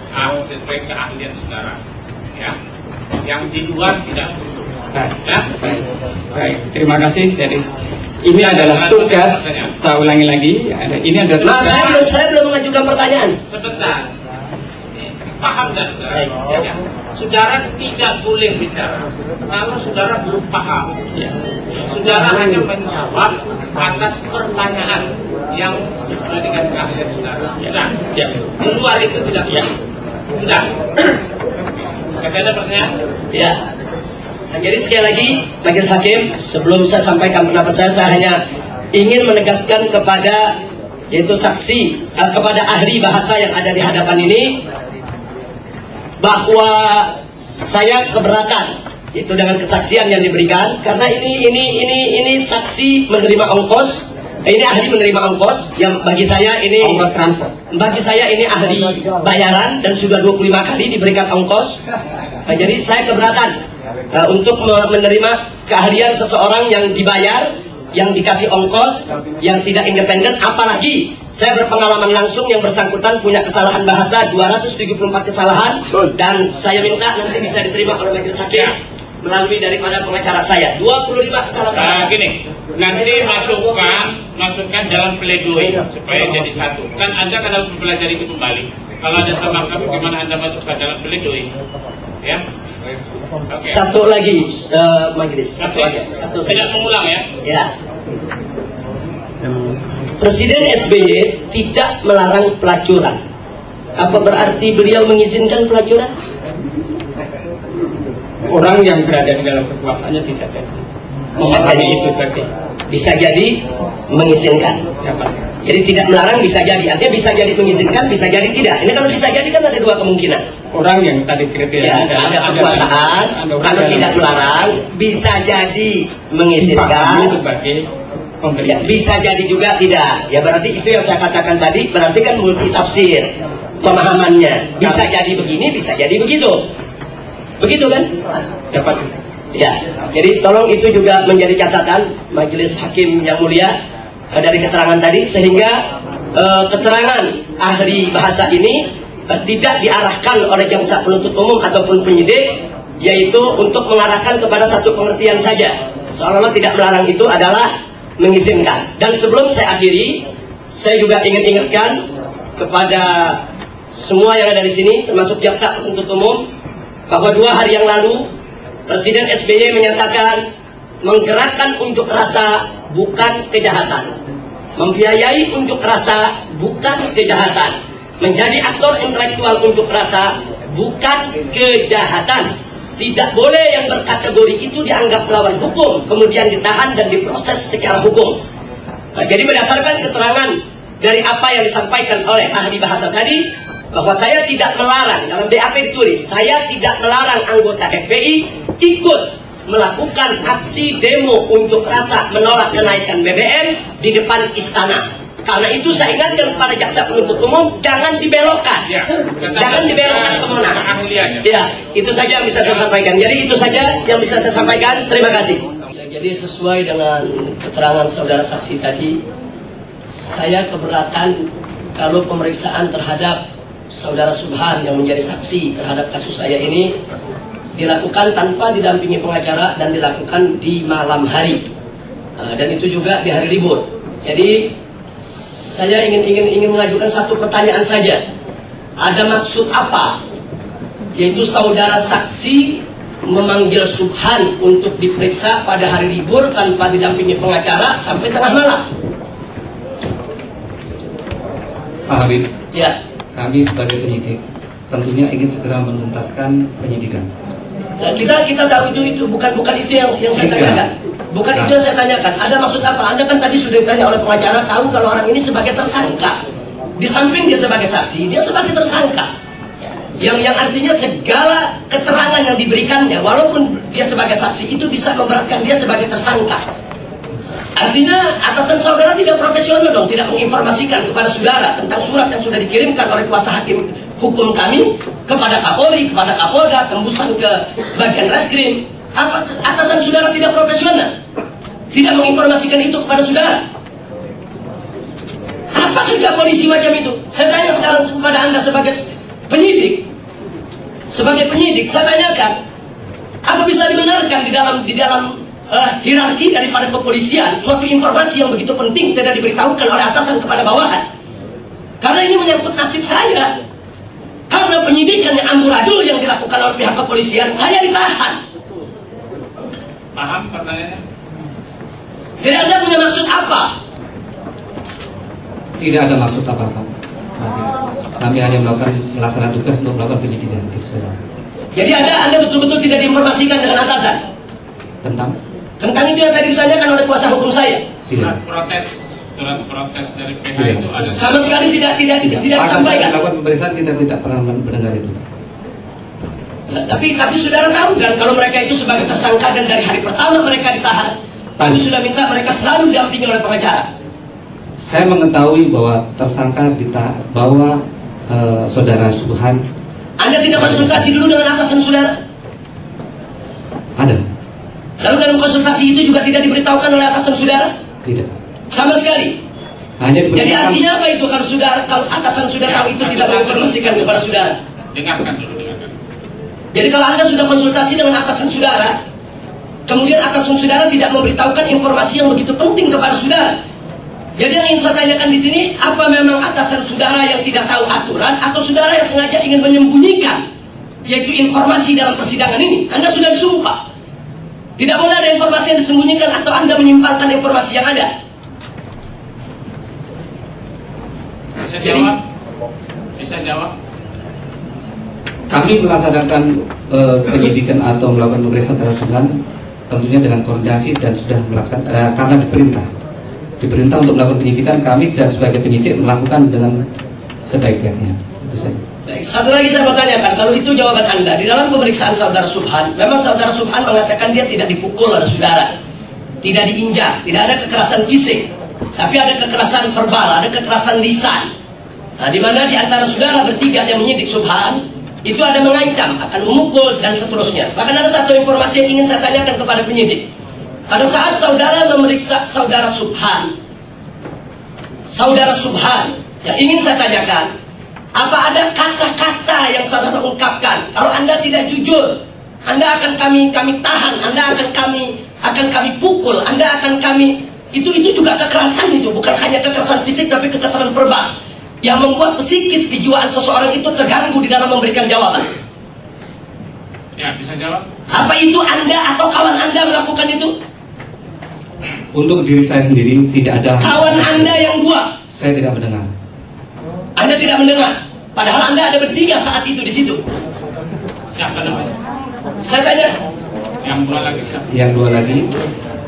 sesuai keahlian saudara. Ya. Yang di luar tidak perlu. Ya. Baik, terima kasih. Jadi ini adalah tugas. Saya ulangi lagi. Ini adalah Nah, tugas. saya belum mengajukan pertanyaan. Sebentar. Paham dan saudara? Ya. Saudara tidak boleh bicara kalau saudara belum paham. Ya. Saudara hanya menjawab atas pertanyaan yang sesuai dengan keahlian saudara. Nah, Siap. di luar itu tidak. Ya. Sudah. Masih ada pertanyaan? Ya. Nah, jadi sekali lagi, majelis hakim, sebelum saya sampaikan pendapat saya hanya ingin menegaskan kepada yaitu saksi kepada ahli bahasa yang ada di hadapan ini bahwa saya keberatan itu dengan kesaksian yang diberikan karena ini saksi menerima ongkos. Ini ahli menerima ongkos yang bagi saya ini Ongkos transport. bagi saya ini ahli bayaran dan sudah 25 kali diberikan ongkos. Nah, jadi saya keberatan untuk menerima keahlian seseorang yang dibayar, yang dikasih ongkos, yang tidak independen. Apalagi saya berpengalaman langsung yang bersangkutan punya kesalahan bahasa 274 kesalahan dan saya minta nanti bisa diterima oleh majelis hakim melalui daripada pengacara saya 25 kesalahan bahasa. Gini, nanti masukkan dalam pledoi supaya jadi satu. Kan Anda kan harus mempelajari itu kembali. Kalau ada salah kami, gimana Anda masukkan dalam pledoi? Ya. Okay. Satu lagi majelis, satu lagi, satu Tidak mengulang ya. Ya. Presiden SBY tidak melarang pelacuran. Apa berarti beliau mengizinkan pelacuran? Orang yang berada di dalam kekuasaannya bisa jadi. Bisa jadi mengizinkan. Jadi tidak melarang bisa jadi. Artinya bisa jadi mengizinkan, bisa jadi tidak. Ini kalau bisa jadi kan ada dua kemungkinan. Orang yang tadi kriteria ada kekuasaan, kalau tidak melarang bisa jadi mengizinkan sebagai pemberi. Ya, bisa jadi juga tidak. Ya berarti itu yang saya katakan tadi, berarti kan multi tafsir pemahamannya. Bisa jadi begini, bisa jadi begitu. Begitu kan? Dapat. Ya, jadi tolong itu juga menjadi catatan majelis hakim yang mulia dari keterangan tadi, sehingga keterangan ahli bahasa ini tidak diarahkan oleh jaksa penuntut umum ataupun penyidik, yaitu untuk mengarahkan kepada satu pengertian saja. Seolah-olah tidak melarang itu adalah mengizinkan. Dan sebelum saya akhiri, saya juga ingin ingatkan kepada semua yang ada di sini, termasuk jaksa penuntut umum, bahwa 2 hari yang lalu Presiden SBY menyatakan menggerakkan unjuk rasa bukan kejahatan, membiayai unjuk rasa bukan kejahatan, menjadi aktor intelektual unjuk rasa bukan kejahatan. Tidak boleh yang berkategori itu dianggap melawan hukum, kemudian ditahan dan diproses secara hukum. Jadi berdasarkan keterangan dari apa yang disampaikan oleh ahli bahasa tadi, bahwa saya tidak melarang, dalam BAP ditulis, saya tidak melarang anggota FPI ikut melakukan aksi demo unjuk rasa menolak kenaikan BBM di depan istana. Karena itu saya ingatkan kepada jaksa penuntut umum, jangan dibelokkan, jangan dibelokkan ke Monas. Ya, itu saja yang bisa saya sampaikan. Jadi itu saja yang bisa saya sampaikan. Terima kasih. Ya, jadi sesuai dengan keterangan saudara saksi tadi, saya keberatan kalau pemeriksaan terhadap saudara Subhan yang menjadi saksi terhadap kasus saya ini dilakukan tanpa didampingi pengacara dan dilakukan di malam hari, dan itu juga di hari libur. Jadi saya ingin mengajukan satu pertanyaan saja. Ada maksud apa? Yaitu saudara saksi memanggil Subhan untuk diperiksa pada hari libur tanpa didampingi pengacara sampai tengah malam. Pak Habib, ya, kami sebagai penyidik tentunya ingin segera menuntaskan penyidikan. Nah, kita tahu itu bukan itu yang saya tanyakan. Bukan itu yang saya tanyakan. Ada maksud apa? Anda kan tadi sudah ditanya oleh pengacara, tahu kalau orang ini sebagai tersangka. Di samping dia sebagai saksi, dia sebagai tersangka. Yang artinya segala keterangan yang diberikannya, walaupun dia sebagai saksi, itu bisa memberatkan dia sebagai tersangka. Artinya atasan saudara tidak profesional dong, tidak menginformasikan kepada saudara tentang surat yang sudah dikirimkan oleh kuasa hakim hukum kami kepada Kapolri, kepada Kapolda, tembusan ke bagian reskrim. Apa atasan saudara tidak profesional? Tidak menginformasikan itu kepada saudara? Apa kerja polisi macam itu? Saya tanya sekarang kepada Anda sebagai penyidik. Sebagai penyidik, saya tanyakan, apa bisa dibenarkan di dalam hierarki daripada kepolisian suatu informasi yang begitu penting tidak diberitahukan oleh atasan kepada bawahan? Karena ini menyangkut nasib saya. Karena penyidikan yang amburadul yang dilakukan oleh pihak kepolisian, saya ditahan. Paham pertanyaannya? Jadi Anda punya maksud apa? Tidak ada maksud apa-apa. Kami hanya melaksanakan tugas untuk melakukan penyidikan. Jadi Anda betul-betul tidak diinformasikan dengan atasan tentang itu yang tadi ditanyakan oleh kuasa hukum saya. Tidak. Surat protes dari PH itu ada. Sama sekali tidak disampaikan. Melakukan pemeriksaan kita tidak pernah mendengar itu. Nah, tapi saudara tahu kan kalau mereka itu sebagai tersangka dan dari hari pertama mereka ditahan, kami sudah minta mereka selalu didampingi oleh pengacara. Saya mengetahui bahwa tersangka bahwa saudara Subhan. Anda tidak konsultasi dulu dengan atasan saudara? Ada. Lalu dalam konsultasi itu juga tidak diberitahukan oleh atasan saudara? Tidak. Sama sekali. Jadi artinya apa itu kalau atasan saudara tahu itu tidak menginformasikan kepada saudara? Dengarkan dulu. Jadi kalau Anda sudah konsultasi dengan atasan saudara, kemudian atasan saudara tidak memberitahukan informasi yang begitu penting kepada saudara. Jadi yang ingin saya tanyakan di sini, apa memang atasan saudara yang tidak tahu aturan atau saudara yang sengaja ingin menyembunyikan yaitu informasi dalam persidangan ini? Anda sudah disumpah. Tidak boleh ada informasi yang disembunyikan atau Anda menyimpangkan informasi yang ada. Bisa jawab? Bisa jawab? Kami melaksanakan penyidikan atau melakukan pemeriksaan terhadap Subhan tentunya dengan koordinasi dan sudah melaksanakan karena diperintah untuk melakukan penyidikan, kami dan sebagai penyidik melakukan dengan sebaik-baiknya. Itu saja. Baik, satu lagi saya mau tanyakan, kalau itu jawaban Anda, di dalam pemeriksaan saudara Subhan, memang saudara Subhan mengatakan dia tidak dipukul oleh saudara, tidak diinjak, tidak ada kekerasan fisik, tapi ada kekerasan verbal, ada kekerasan lisan. Nah, di mana di antara saudara bertiga yang menyidik Subhan, itu ada mengancam, akan memukul, dan seterusnya. Bahkan ada satu informasi yang ingin saya tanyakan kepada penyidik. Pada saat saudara memeriksa saudara Subhan, yang ingin saya tanyakan, apa ada kata-kata yang saudara ungkapkan? Kalau Anda tidak jujur, Anda akan kami tahan, Anda akan kami pukul, Anda akan kami itu juga kekerasan itu, bukan hanya kekerasan fisik tapi kekerasan verbal yang membuat psikis kejiwaan seseorang itu terganggu di dalam memberikan jawaban. Ya, bisa jawab. Apa itu Anda atau kawan Anda melakukan itu? Untuk diri saya sendiri tidak ada. Kawan Anda yang dua? Saya tidak mendengar. Anda tidak mendengar, padahal Anda ada bertiga saat itu di situ. Siapa namanya? Saya tanya. Yang dua lagi siapa? Yang dua lagi,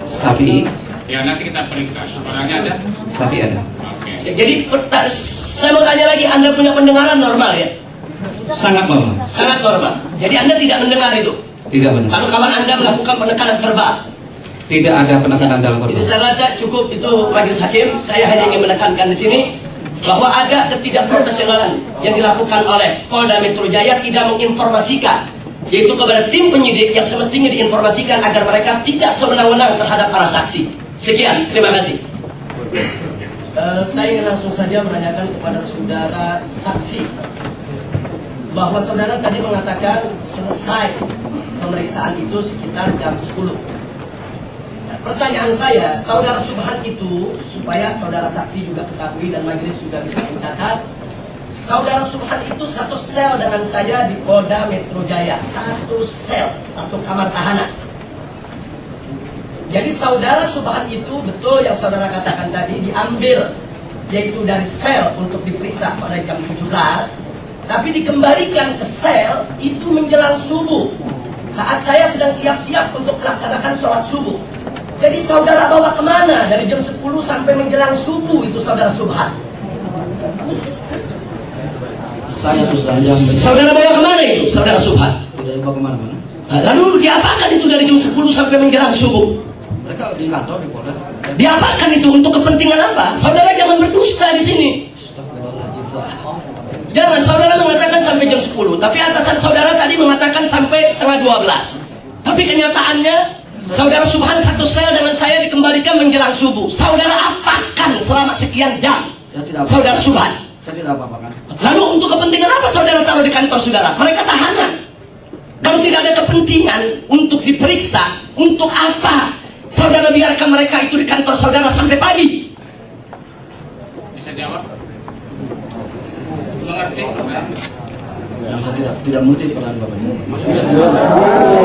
Safi. Ya, nanti kita periksa. Orangnya ada? Safi ada. Oke. Ya, jadi saya mau tanya lagi, Anda punya pendengaran normal ya? Sangat normal. Sangat normal. Jadi Anda tidak mendengar itu? Tidak mendengar. Kalau kawan Anda melakukan penekanan verbal? Tidak ada penekanan dalam verbal. Jadi saya rasa cukup itu majelis hakim. Saya hanya ingin menekankan di sini bahwa ada ketidakprofesionalan yang dilakukan oleh Polda Metro Jaya tidak menginformasikan, yaitu kepada tim penyidik yang semestinya diinformasikan agar mereka tidak sewenang-wenang terhadap para saksi. Sekian, terima kasih. Saya ingin langsung saja menanyakan kepada saudara saksi bahwa saudara tadi mengatakan selesai pemeriksaan itu sekitar jam 10. Pertanyaan saya, saudara Subhan itu, supaya saudara saksi juga ketahui dan majelis juga bisa mencatat, saudara Subhan itu satu sel dengan saya di Polda Metro Jaya, satu sel, satu kamar tahanan. Jadi saudara Subhan itu betul yang saudara katakan tadi diambil, yaitu dari sel untuk diperiksa pada jam 17, tapi dikembalikan ke sel itu menjelang subuh, saat saya sedang siap-siap untuk melaksanakan sholat subuh. Jadi saudara bawa kemana dari jam 10 sampai menjelang subuh itu saudara Subhan? Saudara bawa kemana itu saudara Subhan? Tidak bawa kemana-mana. Lalu diapakan itu dari jam 10 sampai menjelang subuh? Mereka di kantor di Polda. Diapakan itu untuk kepentingan apa? Saudara jangan berdusta di sini. Jangan, saudara mengatakan sampai jam 10, tapi atasan saudara tadi mengatakan sampai setengah 12. Tapi kenyataannya saudara Subhan satu sel dengan saya dikembalikan menjelang subuh. Saudara apakan selama sekian jam? Saudara Subhan. Saya tidak apa-apakan. Lalu untuk kepentingan apa saudara taruh di kantor saudara? Mereka tahanan. Kalau tidak ada kepentingan untuk diperiksa, untuk apa saudara biarkan mereka itu di kantor saudara sampai pagi? Bisa jawab? Mengerti? Saya tidak mengerti pertanyaan Bapak. Maksudnya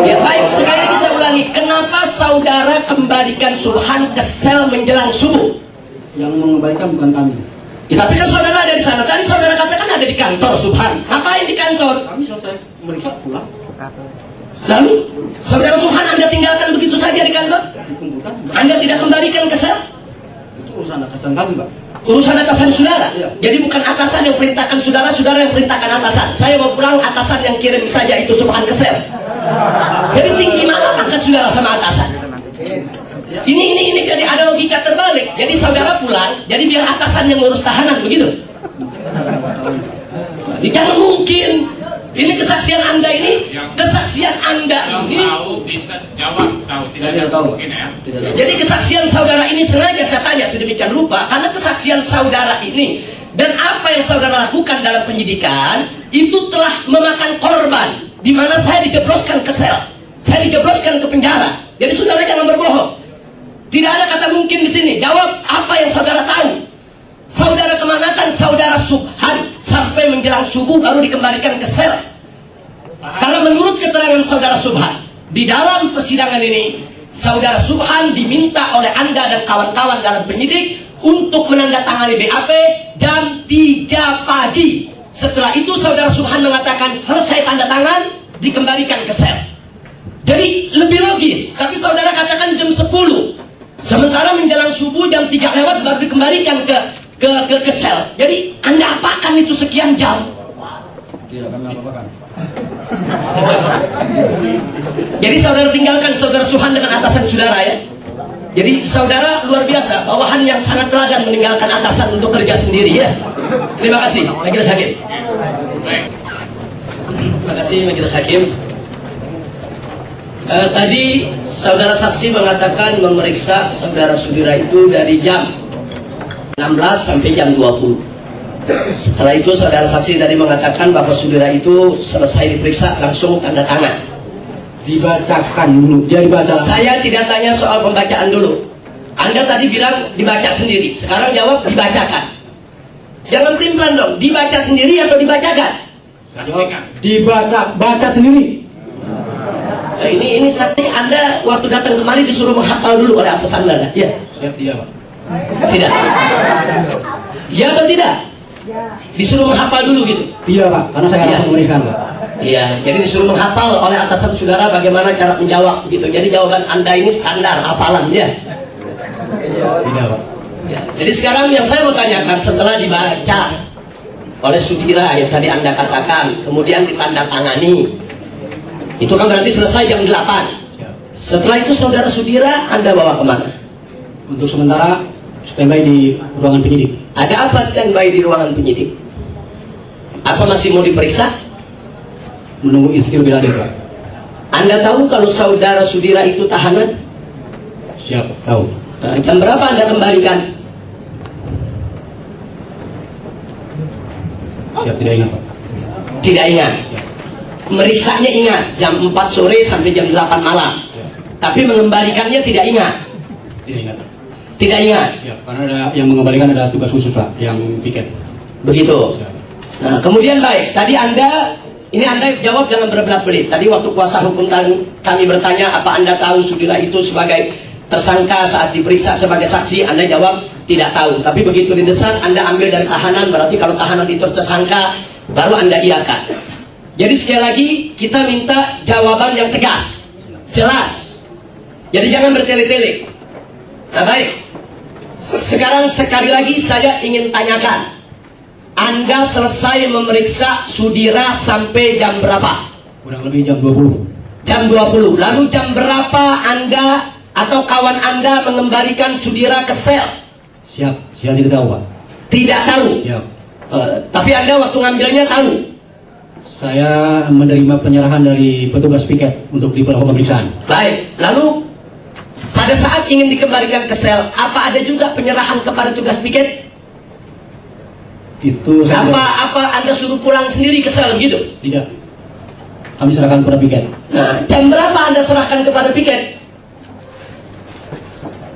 ya baik, sekali lagi saya ulangi, kenapa saudara kembalikan Subhan ke sel menjelang subuh? Yang mengembalikan bukan kami. Ya, tapi kan saudara ada di sana. Tadi saudara katakan ada di kantor Subhan. Ngapain di kantor? Kami selesai meriksa pulang. Lalu saudara Subhan Anda tinggalkan begitu saja di kantor? Dikumpulkan. Anda tidak kembalikan ke sel? Itu urusan atasan kami, Pak. Urusan atasan saudara? Iya. Jadi bukan atasan yang perintahkan saudara, saudara yang perintahkan atasan. Saya mau pulang, atasan yang kirim saja itu Subhan ke sel. Jadi tinggi mana pangkat saudara sama atasan? Ini jadi ada logika terbalik. Jadi saudara pulang, jadi biar atasan yang ngurus tahanan, begitu? Jangan mungkin. Ini kesaksian Anda ini, kesaksian Anda ini. Tahu bisa jawab, tahu tidak mungkin ya. Jadi kesaksian saudara ini sengaja saya tanya sedemikian rupa karena kesaksian saudara ini dan apa yang saudara lakukan dalam penyidikan itu telah memakan korban, di mana saya dijebloskan ke sel, saya dijebloskan ke penjara. Jadi saudara jangan berbohong. Tidak ada kata mungkin di sini. Jawab apa yang saudara tahu. Saudara kemanakan saudara Subhan sampai menjelang subuh baru dikembalikan ke sel. Karena menurut keterangan saudara Subhan di dalam persidangan ini, saudara Subhan diminta oleh Anda dan kawan-kawan dalam penyidik untuk menandatangani BAP jam 3 pagi. Setelah itu saudara Subhan mengatakan selesai tanda tangan, dikembalikan ke sel. Jadi lebih logis, tapi saudara katakan jam 10. Sementara menjelang subuh jam 3 lewat baru dikembalikan ke sel. Jadi Anda apakan itu sekian jam? Tidak kami apa-apakan. Jadi saudara tinggalkan saudara Subhan dengan atasan saudara ya. Jadi saudara luar biasa, bawahan yang sangat teladan meninggalkan atasan untuk kerja sendiri ya. Terima kasih, Majelis Hakim. Terima kasih Majelis Hakim. Tadi saudara saksi mengatakan memeriksa saudara Sudira itu dari jam 16 sampai jam 20. Setelah itu saudara saksi tadi mengatakan bahwa Sudira itu selesai diperiksa langsung tanda tangan. Dibacakan dulu, dia dibaca. Saya tidak tanya soal pembacaan dulu. Anda tadi bilang dibaca sendiri, sekarang jawab dibacakan. Jangan timplan dong, dibaca sendiri atau dibacakan? Baca sendiri. Ini saksi Anda waktu datang kemari disuruh menghafal dulu oleh atasan Anda. Ya. Iya, Pak. Tidak. Ya atau tidak? Disuruh menghafal dulu gitu. Iya, Pak, karena saya langsung memeriksa, Pak. Iya, jadi disuruh menghafal oleh atasan saudara bagaimana cara menjawab gitu. Jadi jawaban Anda ini standar hafalan ya. Tidak, Pak. Ya, jadi sekarang yang saya mau tanyakan setelah dibaca oleh Sudira yang tadi Anda katakan, kemudian ditandatangani, itu kan berarti selesai jam 8. Setelah itu saudara Sudira Anda bawa kemana? Untuk sementara standby di ruangan penyidik. Ada apa standby di ruangan penyidik? Apa masih mau diperiksa? Menunggu istri lebih lanjut, Pak. Anda tahu kalau saudara Sudira itu tahanan? Siap, tahu. Jam berapa Anda kembalikan? Siap, tidak ingat, Pak. Tidak ingat. Meriksanya ingat, jam 4 sore sampai jam 8 malam. Tapi mengembalikannya tidak ingat. Tidak ingat, Pak. Tidak ingat. Ya, karena ada yang mengembalikan ada tugas khusus, Pak, yang piket. Begitu. Nah, kemudian baik, tadi Anda jawab jangan berbelat-belit. Tadi waktu kuasa hukum kami bertanya apa Anda tahu Sudira itu sebagai tersangka saat diperiksa sebagai saksi, Anda jawab tidak tahu. Tapi begitu didesak Anda ambil dari tahanan, berarti kalau tahanan itu tersangka baru Anda iakan. Jadi sekali lagi kita minta jawaban yang tegas, jelas. Jadi jangan bertele-tele. Nah baik, sekarang sekali lagi saya ingin tanyakan, Anda selesai memeriksa Sudira sampai jam berapa? Kurang lebih jam 20. Jam 20. Lalu jam berapa Anda atau kawan Anda mengembalikan Sudira ke sel? Siap, saya tidak tahu, Pak. Tidak tahu? Siap. Tapi Anda waktu ngambilnya tahu? Saya menerima penyerahan dari petugas piket untuk dilakukan pemeriksaan. Baik, lalu pada saat ingin dikembalikan ke sel, apa ada juga penyerahan kepada tugas piket? Itu saya apa Anda suruh pulang sendiri ke sel gitu? tidak. Kami serahkan kepada piket. Nah, jam berapa Anda serahkan kepada piket?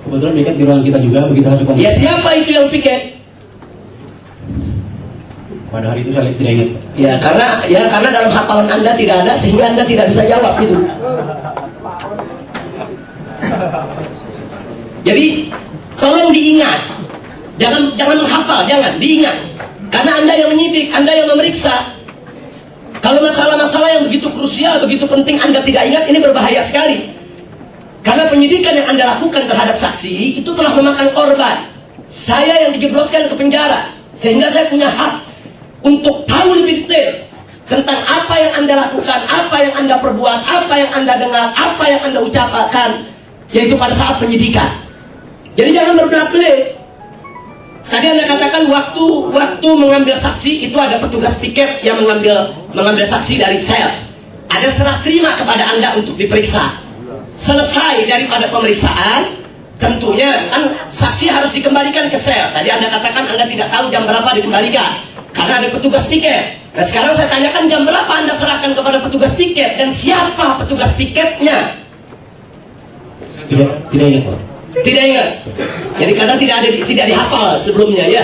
Kebetulan piket di ruangan kita juga begitu hasil pemeriksaan. Ya siapa itu yang piket? Pada hari itu saya tidak ingat. Ya karena dalam hafalan Anda tidak ada sehingga Anda tidak bisa jawab gitu. Jadi tolong diingat, jangan menghafal, jangan diingat. Karena Anda yang menyidik, Anda yang memeriksa. Kalau masalah-masalah yang begitu krusial, begitu penting Anda tidak ingat, ini berbahaya sekali. Karena penyidikan yang Anda lakukan terhadap saksi itu telah memakan korban. Saya yang dijebloskan ke penjara, sehingga saya punya hak untuk tahu lebih detail tentang apa yang Anda lakukan, apa yang Anda perbuat, apa yang Anda dengar, apa yang Anda ucapkan, yaitu pada saat penyidikan. Jadi jangan berbelat-belit. Tadi Anda katakan waktu mengambil saksi itu ada petugas piket yang mengambil saksi dari sel. Ada serah terima kepada Anda untuk diperiksa. Selesai daripada pemeriksaan, tentunya kan saksi harus dikembalikan ke sel. Tadi Anda katakan Anda tidak tahu jam berapa dikembalikan karena ada petugas piket. Nah sekarang saya tanyakan jam berapa Anda serahkan kepada petugas piket dan siapa petugas piketnya? Tidak ingat, Pak. Tidak ingat. Jadi karena tidak dihafal sebelumnya ya.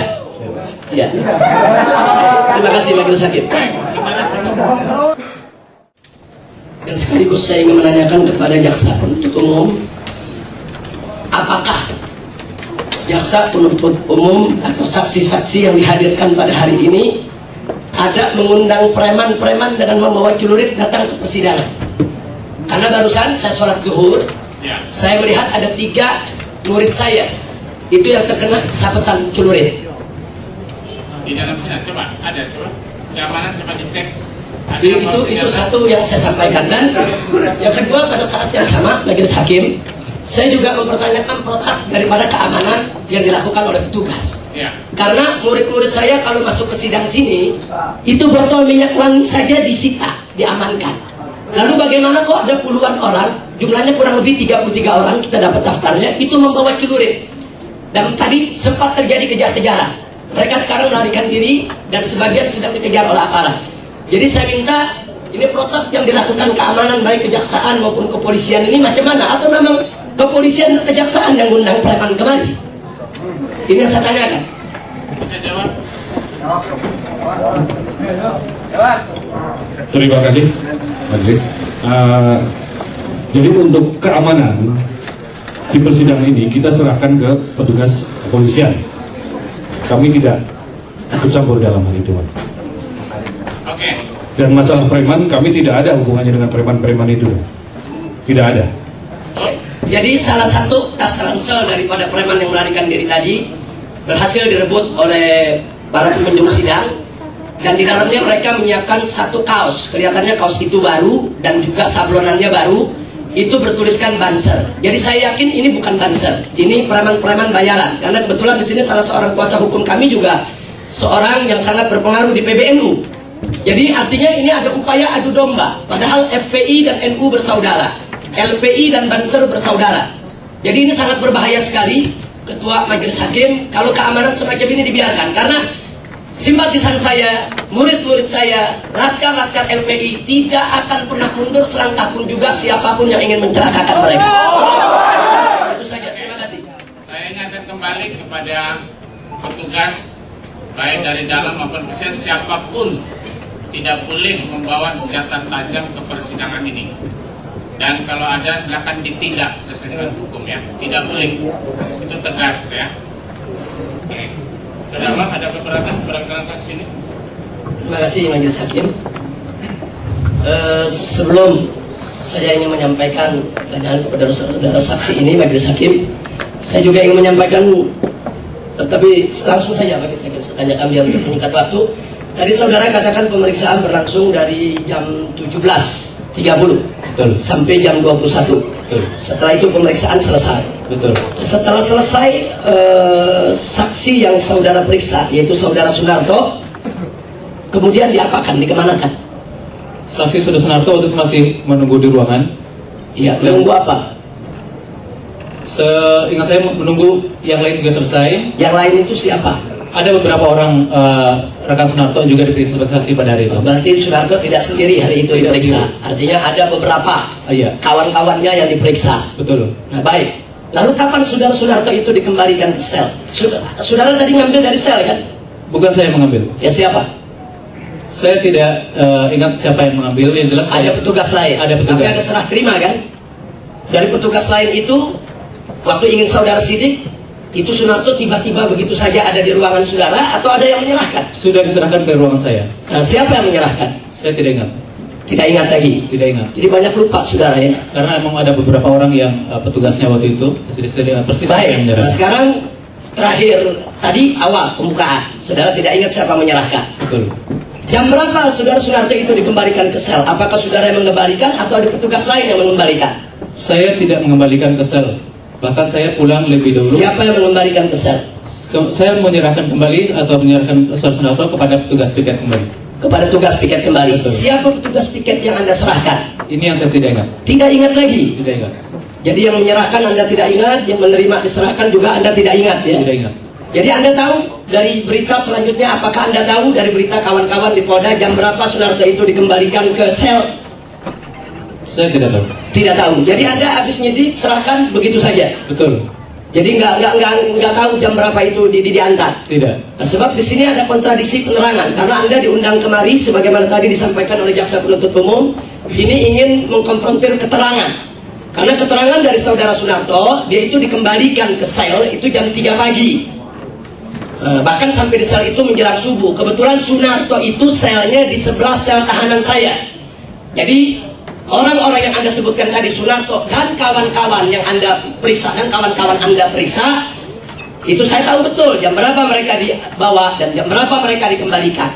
Ya. Terima kasih Majelis Hakim. Dan sekaligus saya ingin menanyakan kepada jaksa penuntut umum, apakah jaksa penuntut umum atau saksi-saksi yang dihadirkan pada hari ini ada mengundang preman-preman dengan membawa celurit datang ke persidangan. Karena barusan saya sholat zuhur, saya melihat ada 3 murid saya itu yang terkena sabetan celurit. Di dalam sini coba keamanan coba dicek. Itu satu yang saya sampaikan. Dan yang kedua, pada saat yang sama majelis hakim, saya juga mempertanyakan protap daripada keamanan yang dilakukan oleh petugas. Karena murid-murid saya kalau masuk ke sidang sini, itu botol minyak wangi saja disita, diamankan. Lalu bagaimana kok ada puluhan orang, jumlahnya kurang lebih 33 orang, kita dapat daftarnya, itu membawa celurit. Dan tadi sempat terjadi kejar-kejaran. Mereka sekarang melarikan diri dan sebagian sedang dikejar oleh aparat. Jadi saya minta ini protap yang dilakukan keamanan baik kejaksaan maupun kepolisian ini macam mana? Atau memang kepolisian dan kejaksaan yang ngundang preman kemari? Ini yang saya tanyakan. Bisa jawab? Terima kasih, Majelis. Jadi untuk keamanan di persidangan ini kita serahkan ke petugas kepolisian. Kami tidak ikut campur dalam hal itu. Oke. Dan masalah preman, kami tidak ada hubungannya dengan preman-preman itu. Tidak ada. Jadi salah satu tas ransel daripada preman yang melarikan diri tadi berhasil direbut oleh para pengunjung sidang, dan di dalamnya mereka menyiapkan 1 kaos. Kelihatannya kaos itu baru dan juga sablonannya baru. Itu bertuliskan Banser. Jadi saya yakin ini bukan Banser, ini preman-preman bayaran. Karena kebetulan di sini salah seorang kuasa hukum kami juga seorang yang sangat berpengaruh di PBNU. Jadi artinya ini ada upaya adu domba. Padahal FPI dan NU bersaudara, LPI dan Banser bersaudara. Jadi ini sangat berbahaya sekali, Ketua Majelis Hakim, kalau keamanan semacam ini dibiarkan. Karena simpatisan saya, murid-murid saya, laskar-laskar LPI tidak akan pernah mundur selangkah pun juga siapapun yang ingin mencelakakan mereka. Itu saja, terima kasih. Saya ingatkan kembali kepada petugas baik dari dalam maupun luar, siapapun tidak boleh membawa senjata tajam ke persidangan ini. Dan kalau ada silakan ditindak sesuai dengan hukum ya. Tidak boleh. Itu tegas ya. Oke. Saudara, ada keberatan kasus ini? Terima kasih Majelis Hakim. Sebelum saya ingin menyampaikan pertanyaan kepada saudara saksi ini, Majelis Hakim, saya juga ingin menyampaikan, tapi langsung saja Majelis Hakim, saya tanyakan biar untuk menyingkat waktu. Tadi saudara katakan pemeriksaan berlangsung dari jam 17.30 sampai jam 21. Setelah itu pemeriksaan selesai. Setelah selesai, saksi yang saudara periksa, yaitu saudara Sunarto, kemudian diapakan, dikemanakan? Saksi saudara Sunarto waktu itu masih menunggu di ruangan. Iya, menunggu apa? Seingat saya menunggu yang lain juga selesai. Yang lain itu siapa? Ada beberapa orang rekan Sunarto juga diperiksa sebagai saksi pada hari itu. Berarti Sunarto tidak sendiri hari itu diperiksa. Artinya ada beberapa kawan-kawannya yang diperiksa. Betul. Nah baik. Lalu kapan saudara Sunarto itu dikembalikan ke sel? Saudara tadi ngambil dari sel kan? Bukan saya mengambil. Ya siapa? Saya tidak ingat siapa yang mengambil. Yang jelas ada petugas lain. Ada petugas. Tapi ada serah terima kan? Dari petugas lain itu, waktu ingin saudara sidik, itu Sunarto tiba-tiba begitu saja ada di ruangan saudara, atau ada yang menyerahkan? Sudah diserahkan ke ruangan saya. Nah, siapa yang menyerahkan? Saya tidak ingat. Tidak ingat lagi? Tidak ingat. Jadi banyak lupa saudara ya? Karena emang ada beberapa orang yang petugasnya waktu itu. Jadi saya tidak persis siapa yang menyerahkan. Nah sekarang terakhir, tadi awal pembukaan, saudara tidak ingat siapa menyerahkan? Betul. Jam berapa saudara Sunarto itu dikembalikan ke sel? Apakah saudara yang mengembalikan atau ada petugas lain yang mengembalikan? Saya tidak mengembalikan ke sel. Bahkan saya pulang lebih dulu. Siapa yang mengembalikan ke sel? Saya menyerahkan kembali atau menyerahkan saudara Sunarto kepada petugas piket kembali. Kepada tugas piket kembali. Betul. Siapa petugas piket yang Anda serahkan? Ini yang saya tidak ingat. Tidak ingat lagi? Tidak ingat. Jadi yang menyerahkan Anda tidak ingat, yang menerima diserahkan juga Anda tidak ingat ya? Tidak ingat. Jadi Anda tahu dari berita selanjutnya, apakah Anda tahu dari berita kawan-kawan di Polda jam berapa Sunarto itu dikembalikan ke sel? Saya tidak tahu. Tidak tahu. Jadi Anda habis nyidik serahkan begitu saja. Betul. Jadi nggak tahu jam berapa itu diantar. Tidak. Nah, sebab di sini ada kontradiksi penerangan karena Anda diundang kemari sebagaimana tadi disampaikan oleh jaksa penuntut umum, ini ingin mengkonfrontir keterangan. Karena keterangan dari saudara Sunarto, dia itu dikembalikan ke sel itu jam 3 pagi. Bahkan sampai di sel itu menjelang subuh. Kebetulan Sunarto itu selnya di sebelah sel tahanan saya. Jadi orang-orang yang Anda sebutkan tadi, Sunarto dan kawan-kawan yang Anda periksa dan kawan-kawan Anda periksa, itu saya tahu betul jam berapa mereka dibawa dan jam berapa mereka dikembalikan.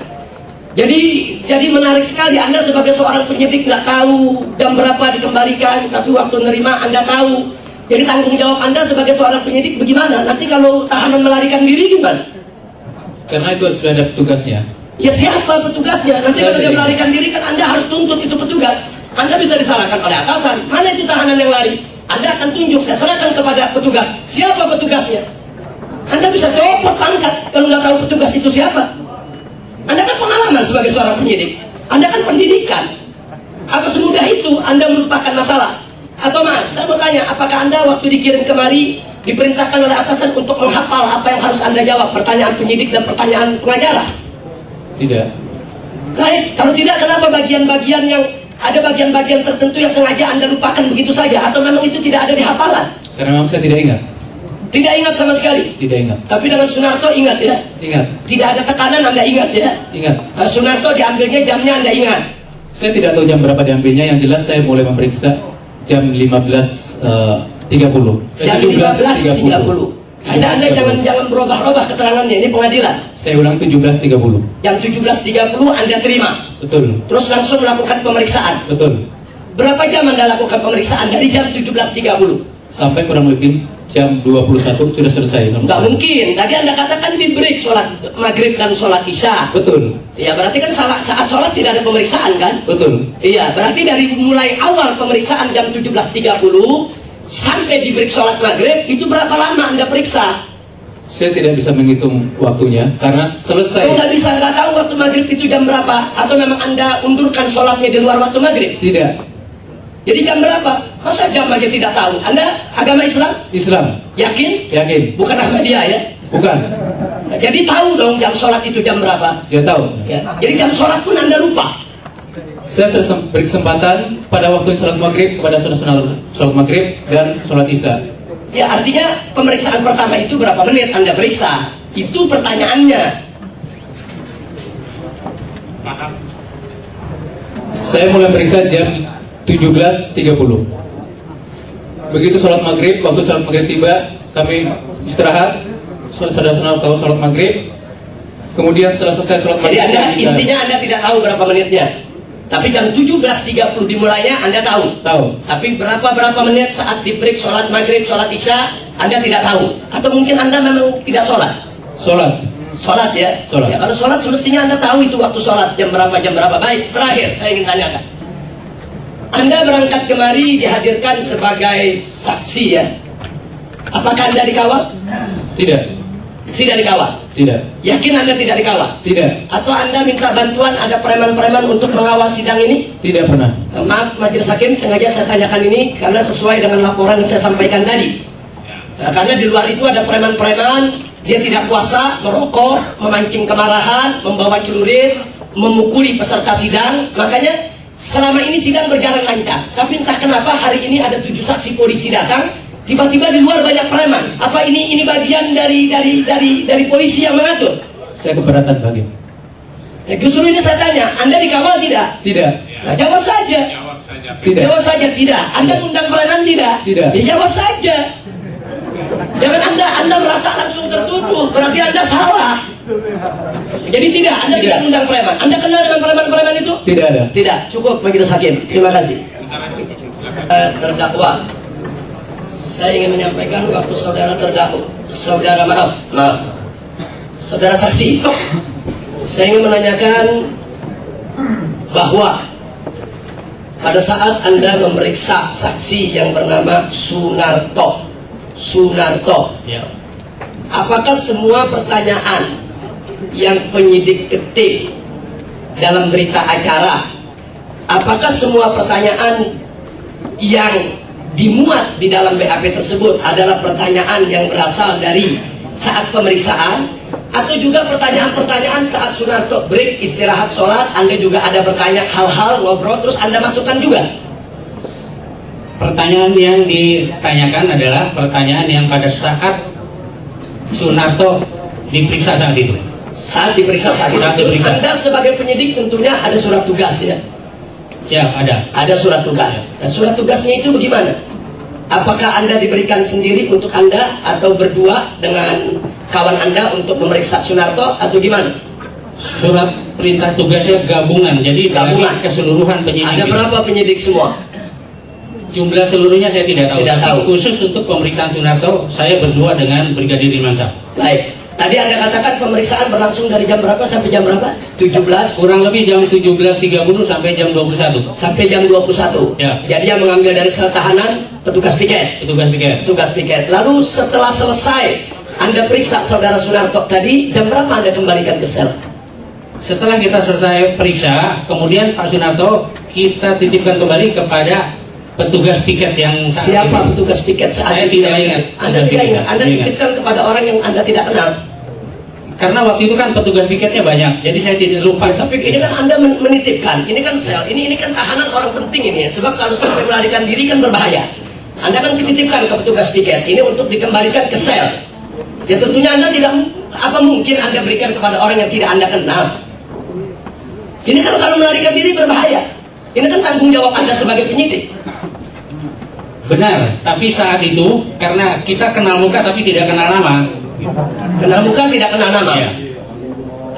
Jadi menarik sekali, Anda sebagai seorang penyidik nggak tahu jam berapa dikembalikan, tapi waktu nerima Anda tahu. Jadi tanggung jawab Anda sebagai seorang penyidik bagaimana? Nanti kalau tahanan melarikan diri gimana? Karena itu sudah ada petugasnya. Ya siapa petugasnya? Nanti kalau dia melarikan diri kan Anda harus tuntut itu petugas. Anda bisa disalahkan oleh atasan. Mana itu tahanan yang lari? Anda akan tunjuk, saya serahkan kepada petugas. Siapa petugasnya? Anda bisa copot pangkat kalau nggak tahu petugas itu siapa. Anda kan pengalaman sebagai seorang penyidik. Anda kan pendidikan. Apa semudah itu Anda melupakan masalah? Atau mas, saya mau tanya, apakah Anda waktu dikirim kemari diperintahkan oleh atasan untuk menghafal apa yang harus Anda jawab? Pertanyaan penyidik dan pertanyaan pengacara? Tidak. Baik, kalau tidak kenapa bagian-bagian yang ada bagian-bagian tertentu yang sengaja Anda lupakan begitu saja? Atau memang itu tidak ada di hafalan? Karena memang saya tidak ingat. Tidak ingat sama sekali? Tidak ingat. Tapi dengan Sunarto ingat ya? Ingat. Tidak ada tekanan Anda ingat ya? Ingat. Sunarto diambilnya jamnya Anda ingat? Saya tidak tahu jam berapa diambilnya, yang jelas saya mulai memeriksa jam 15.30. Jam 15.30. Anda jangan berubah-ubah keterangannya, ini pengadilan. Saya ulang 17.30. Jam 17.30 Anda terima? Betul. Terus langsung melakukan pemeriksaan? Betul. Berapa jam Anda lakukan pemeriksaan dari jam 17.30? Sampai kurang lebih jam 21 sudah selesai. Nggak mungkin, tadi Anda katakan di break sholat maghrib dan sholat isya. Betul. Ya berarti kan saat sholat tidak ada pemeriksaan kan? Betul. Iya, berarti dari mulai awal pemeriksaan jam 17.30 sampai di break sholat maghrib, itu berapa lama Anda periksa? Saya tidak bisa menghitung waktunya, karena selesai. Oh, nggak bisa, nggak tahu waktu maghrib itu jam berapa? Atau memang Anda undurkan sholatnya di luar waktu maghrib? Tidak. Jadi jam berapa? Masa jam aja tidak tahu? Anda agama Islam? Islam. Yakin? Yakin. Bukan Ahmadiyah ya? Bukan. Nah, jadi tahu dong jam sholat itu jam berapa? Ya tahu. Ya. Jadi jam sholat pun Anda lupa? Saya sudah berkesempatan pada waktu sholat maghrib kepada sholat maghrib dan sholat isya. Ya artinya pemeriksaan pertama itu berapa menit Anda periksa? Itu pertanyaannya. Saya mulai periksa jam 17.30. Begitu sholat maghrib, waktu sholat maghrib tiba, kami istirahat. Saudara-saudara tahu sholat maghrib. Kemudian setelah selesai sholat maghrib, jadi intinya Anda tidak tahu berapa menitnya. Tapi jam 17.30 dimulainya Anda tahu. Tahu. Tapi berapa menit saat di break sholat maghrib, sholat isya Anda tidak tahu. Atau mungkin Anda memang tidak sholat. Sholat ya. Sholat. Ya, kalau sholat semestinya Anda tahu itu waktu sholat jam berapa. Baik, terakhir saya ingin tanyakan. Anda berangkat kemari dihadirkan sebagai saksi ya. Apakah Anda dikawal? Tidak. Tidak dikawal? Tidak. Yakin Anda tidak dikawal? Tidak. Atau Anda minta bantuan ada preman-preman untuk mengawal sidang ini? Tidak pernah. Maaf Majelis Hakim, sengaja saya tanyakan ini karena sesuai dengan laporan yang saya sampaikan tadi. Karena di luar itu ada preman-preman, dia tidak puasa, merokok, memancing kemarahan, membawa celurit, memukuli peserta sidang. Makanya selama ini sidang berjalan lancar, tapi entah kenapa hari ini ada 7 saksi polisi datang, tiba-tiba di luar banyak preman. Apa ini bagian dari polisi yang mengatur? Saya keberatan Hakim. Ya, justru ini saya tanya, Anda dikawal tidak? Tidak. Nah, jawab saja. Tidak. Jawab saja tidak. Anda undang preman tidak? Tidak. Ya jawab saja. Jangan Anda merasa langsung tertuduh, berarti Anda salah. Jadi tidak, Anda tidak undang preman. Anda kenal dengan preman-preman itu? Tidak ada. Tidak, cukup Majelis Hakim. Terima kasih. Terdakwa, saya ingin menyampaikan waktu saudara terdakwa, saudara saksi, saya ingin menanyakan bahwa pada saat Anda memeriksa saksi yang bernama Sunarto, ya. Apakah semua pertanyaan yang penyidik ketik dalam berita acara, apakah semua pertanyaan yang dimuat di dalam BAP tersebut adalah pertanyaan yang berasal dari saat pemeriksaan, atau juga pertanyaan-pertanyaan saat Sunarto break istirahat sholat, Anda juga ada bertanya hal-hal ngobrol terus Anda masukkan juga? Pertanyaan yang ditanyakan adalah pertanyaan yang pada saat Sunarto diperiksa saat itu. Saat diperiksa saat itu. Anda sebagai penyidik tentunya ada surat tugas ya? Siap, ada. Ada surat tugas. Nah, surat tugasnya itu bagaimana? Apakah Anda diberikan sendiri untuk Anda atau berdua dengan kawan Anda untuk memeriksa Sunarto atau gimana? Surat perintah tugasnya gabungan, jadi gabungan keseluruhan penyidik. Ada berapa penyidik semua? Jumlah seluruhnya saya tidak tahu. Tidak tahu. Khusus untuk pemeriksaan Sunarto, saya berdua dengan Brigadir Irmansyah. Baik. Tadi Anda katakan pemeriksaan berlangsung dari jam berapa sampai jam berapa? 17? Kurang lebih jam 17.30 sampai jam 21. Sampai jam 21? Ya. Jadi yang mengambil dari sel tahanan, petugas piket? Petugas piket. Petugas piket. Lalu setelah selesai Anda periksa saudara Sunarto tadi, jam berapa Anda kembalikan ke sel? Setelah kita selesai periksa, kemudian Pak Sunarto kita titipkan kembali kepada petugas piket yang siapa petugas piket saat saya itu? tidak ingat. Anda tidak ingat. Anda titipkan kepada orang yang Anda tidak kenal. Karena waktu itu kan petugas piketnya banyak, jadi saya tidak lupa. Tapi ini kan Anda menitipkan, ini kan sel, ini kan tahanan orang penting ini ya. Sebab kalau sampai melarikan diri kan berbahaya. Anda kan dititipkan ke petugas piket ini untuk dikembalikan ke sel. Ya tentunya Anda tidak, apa mungkin Anda berikan kepada orang yang tidak Anda kenal. Ini kan kalau melarikan diri berbahaya. Ini kan tanggung jawab Anda sebagai penyidik. Benar, tapi saat itu karena kita kenal muka tapi tidak kenal nama. Kenal muka tidak kenal nama. Ya.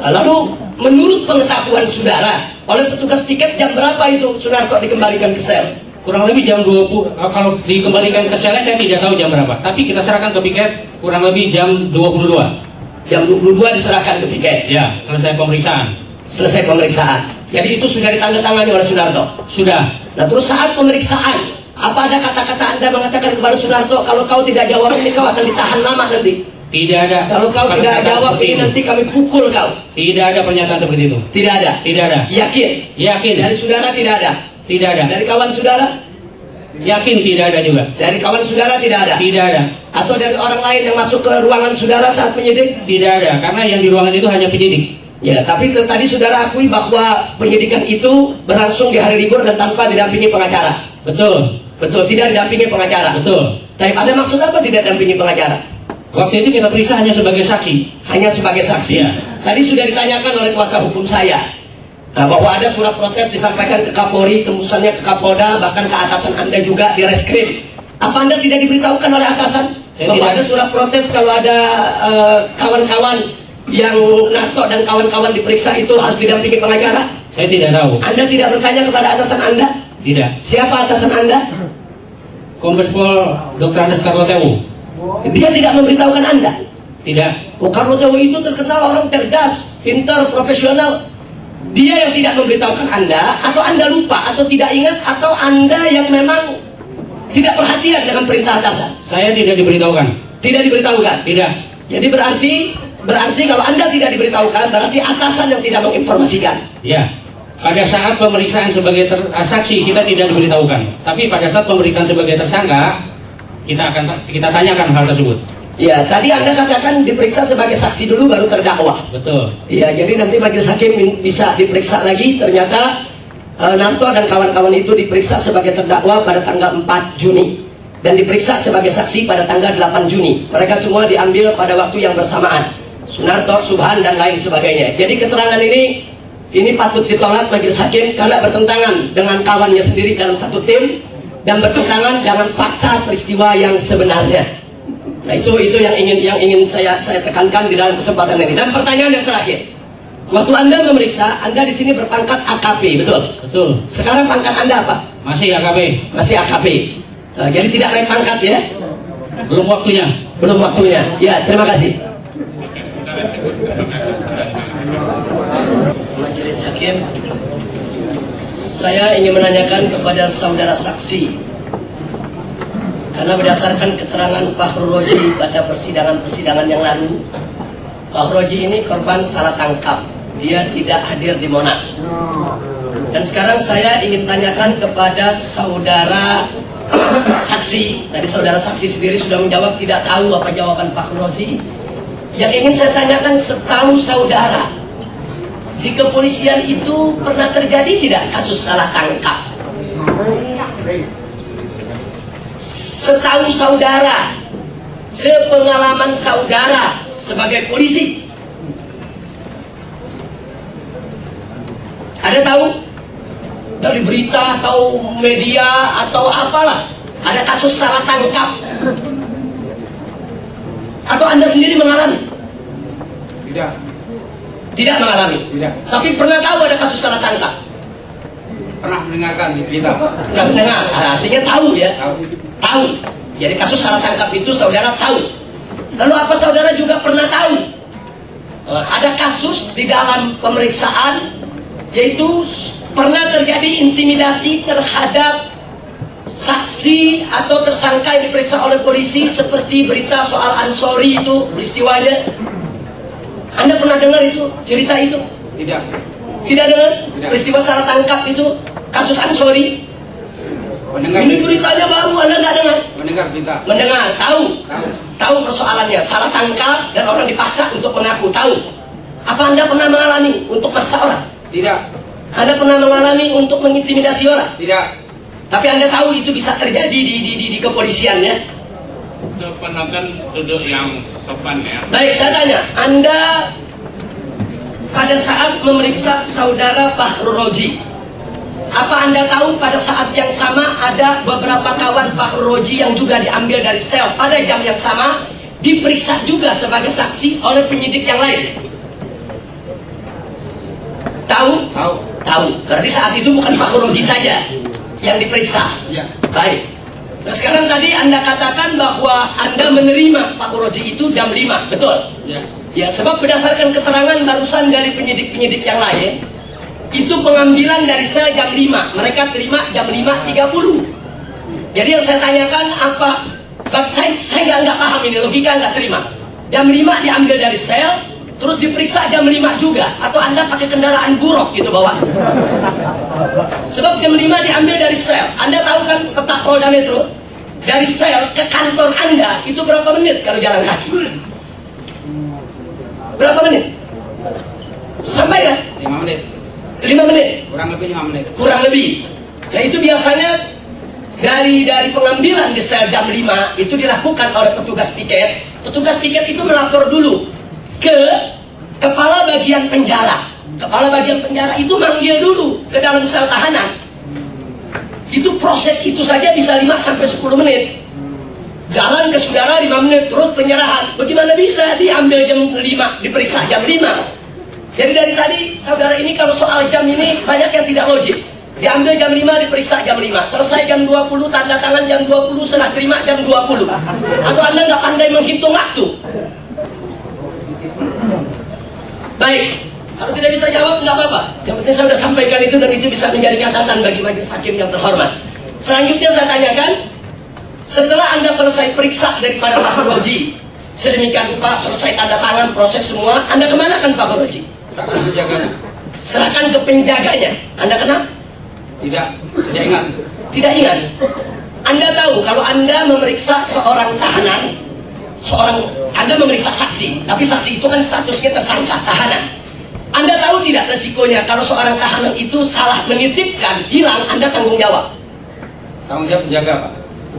Lalu menurut pengetahuan saudara, oleh petugas piket jam berapa itu Sunarto dikembalikan ke sel? Kurang lebih jam 20. Kalau dikembalikan ke sel saya tidak tahu jam berapa. Tapi kita serahkan ke piket kurang lebih jam 22. Jam 22 diserahkan ke piket. Ya, selesai pemeriksaan. Selesai pemeriksaan. Jadi itu sudah ditandatangani oleh Sunarto. Sudah. Nah terus saat pemeriksaan, apa ada kata-kata Anda mengatakan kepada Sunarto, kalau kau tidak jawab ini kau akan ditahan lama nanti? Tidak ada. Kalau kau tidak jawab ini nanti kami pukul kau. Tidak ada pernyataan seperti itu. Tidak ada. Tidak ada. Yakin? Yakin. Dari saudara tidak ada. Tidak ada. Dari kawan saudara? Yakin tidak ada juga. Dari kawan saudara tidak ada. Tidak ada. Atau dari orang lain yang masuk ke ruangan saudara saat penyidik? Tidak ada. Karena yang di ruangan itu hanya penyidik. Ya, tapi tadi saudara akui bahwa penyidikan itu berlangsung di hari libur dan tanpa didampingi pengacara. Betul. Betul, tidak didampingi pengacara. Betul. Tapi ada maksud apa tidak didampingi pengacara? Waktu itu kita periksa hanya sebagai saksi. Hanya sebagai saksi. Ya. Tadi sudah ditanyakan oleh kuasa hukum saya bahwa ada surat protes disampaikan ke Kapolri, tembusannya ke Kapolda, bahkan ke atasan Anda juga di reskrim. Apa Anda tidak diberitahukan oleh atasan bahwa ada surat protes kalau ada kawan-kawan yang Narto dan kawan-kawan diperiksa itu harus didampingi pengacara? Saya tidak tahu. Anda tidak bertanya kepada atasan Anda? Tidak. Siapa atasan Anda? Kombes Pol Dr. Andes Karlotewu. Dia tidak memberitahukan Anda? Tidak. Oh, Karlotewu itu terkenal orang cerdas, pintar, profesional. Dia yang tidak memberitahukan Anda, atau Anda lupa, atau tidak ingat, atau Anda yang memang tidak perhatian dengan perintah atasan? Saya tidak diberitahukan. Tidak diberitahukan? Tidak. Jadi berarti kalau Anda tidak diberitahukan, berarti atasan yang tidak menginformasikan. Ya. Pada saat pemeriksaan sebagai saksi kita tidak diberitahukan. Tapi pada saat pemeriksaan sebagai tersangka kita tanyakan hal tersebut. Ya, tadi Anda katakan diperiksa sebagai saksi dulu baru terdakwa. Betul. Ya, jadi nanti majelis hakim bisa diperiksa lagi. Ternyata Narto dan kawan-kawan itu diperiksa sebagai terdakwa pada tanggal 4 Juni dan diperiksa sebagai saksi pada tanggal 8 Juni. Mereka semua diambil pada waktu yang bersamaan. Sunarto, Subhan dan lain sebagainya. Jadi keterangan ini patut ditolak majelis hakim karena bertentangan dengan kawannya sendiri dalam satu tim dan bertentangan dengan fakta peristiwa yang sebenarnya. Nah itu yang ingin saya tekankan di dalam kesempatan ini. Dan pertanyaan yang terakhir, waktu Anda memeriksa, Anda di sini berpangkat AKP, betul? Betul. Sekarang pangkat Anda apa? Masih AKP. Masih AKP. Jadi tidak naik pangkat ya? Belum waktunya. Belum waktunya. Ya, terima kasih. Majelis hakim, saya ingin menanyakan kepada saudara saksi, karena berdasarkan keterangan Fakhrul Roji pada persidangan yang lalu, Fakhrul Roji ini korban salah tangkap, dia tidak hadir di Monas. Dan sekarang saya ingin tanyakan kepada saudara saksi. Tadi saudara saksi sendiri sudah menjawab tidak tahu apa jawaban Fakhrul Roji. Yang ingin saya tanyakan, setahu saudara, di kepolisian itu pernah terjadi tidak kasus salah tangkap? setahu saudara, sepengalaman saudara sebagai polisi, ada tahu dari berita atau media atau apalah, ada kasus salah tangkap, atau Anda sendiri mengalami? Tidak. Tidak mengalami. Tidak. Tapi pernah tahu ada kasus salah tangkap? Pernah mendengarkan di berita. Pernah mendengar. Artinya tahu ya. Tahu. Jadi kasus salah tangkap itu saudara tahu. Lalu apa saudara juga pernah tahu? Ada kasus di dalam pemeriksaan, yaitu pernah terjadi intimidasi terhadap saksi atau tersangka yang diperiksa oleh polisi, seperti berita soal Ansori itu peristiwanya. Anda pernah dengar itu, cerita itu? Tidak. Tidak dengar? Tidak. Peristiwa salah tangkap itu, kasus Ansori. Mendengar. Ini beritanya baru, Anda nggak dengar? Mendengar berita. Mendengar, tahu. Tahu persoalannya, salah tangkap dan orang dipaksa untuk mengaku, tahu. Apa Anda pernah mengalami untuk maksa orang? Tidak. Anda pernah mengalami untuk mengintimidasi orang? Tidak. Tapi Anda tahu itu bisa terjadi di kepolisian ya? Keponakan duduk yang sopan ya. Baik, saya tanya, Anda pada saat memeriksa saudara Fahrul Roji, apa Anda tahu pada saat yang sama ada beberapa kawan Fahrul Roji yang juga diambil dari sel pada jam yang sama, diperiksa juga sebagai saksi oleh penyidik yang lain? Tahu? Tahu. Tahu. Berarti saat itu bukan Fahrul Roji saja yang diperiksa. Ya. Baik. Nah sekarang tadi Anda katakan bahwa Anda menerima Fahrul Roji itu jam 5, betul? Ya. Ya, sebab berdasarkan keterangan barusan dari penyidik-penyidik yang lain, itu pengambilan dari sel jam 5, mereka terima jam 5.30. Jadi yang saya tanyakan apa, saya nggak paham ini, logika nggak terima. Jam 5 diambil dari sel, terus diperiksa jam 5 juga, atau Anda pakai kendaraan buruk gitu bawa? Sebab jam 5 diambil dari sel. Anda tahu kan peta Polda Metro, dari sel ke kantor Anda itu berapa menit kalau jalan kaki? Berapa menit? Sampai kan? 5 menit. 5 menit? Kurang lebih 5 menit. Kurang lebih. Nah itu biasanya dari pengambilan di sel jam 5 itu dilakukan oleh petugas piket. Petugas piket itu melapor dulu ke kepala bagian penjara. Kepala bagian penjara itu manggil dulu ke dalam sel tahanan. Itu proses itu saja bisa 5-10 menit. Jalan ke saudara 5 menit, terus penyerahan. Bagaimana bisa diambil jam 5, diperiksa jam 5? Jadi dari tadi saudara ini kalau soal jam ini banyak yang tidak logik. Diambil jam 5, diperiksa jam 5. Selesai jam 20, tanda tangan jam 20, serah terima jam 20. Atau Anda nggak pandai menghitung waktu? Baik, kalau tidak bisa jawab nggak apa-apa. Yang penting saya sudah sampaikan itu dan itu bisa menjadi catatan bagi majelis hakim yang terhormat. Selanjutnya saya tanyakan, setelah Anda selesai periksa daripada Fahrul Roji, sedemikian rupa selesai tanda tangan proses semua, Anda kemanakan Fahrul Roji? Serahkan penjaganya. Serahkan ke penjaganya. Anda kenal? Tidak. Tidak ingat. Tidak ingat. Anda tahu kalau Anda memeriksa seorang tahanan, Anda memeriksa saksi, tapi saksi itu kan statusnya tersangka, tahanan. Anda tahu tidak resikonya kalau seorang tahanan itu salah menitipkan, hilang, Anda tanggung jawab? Tanggung jawab penjaga, Pak.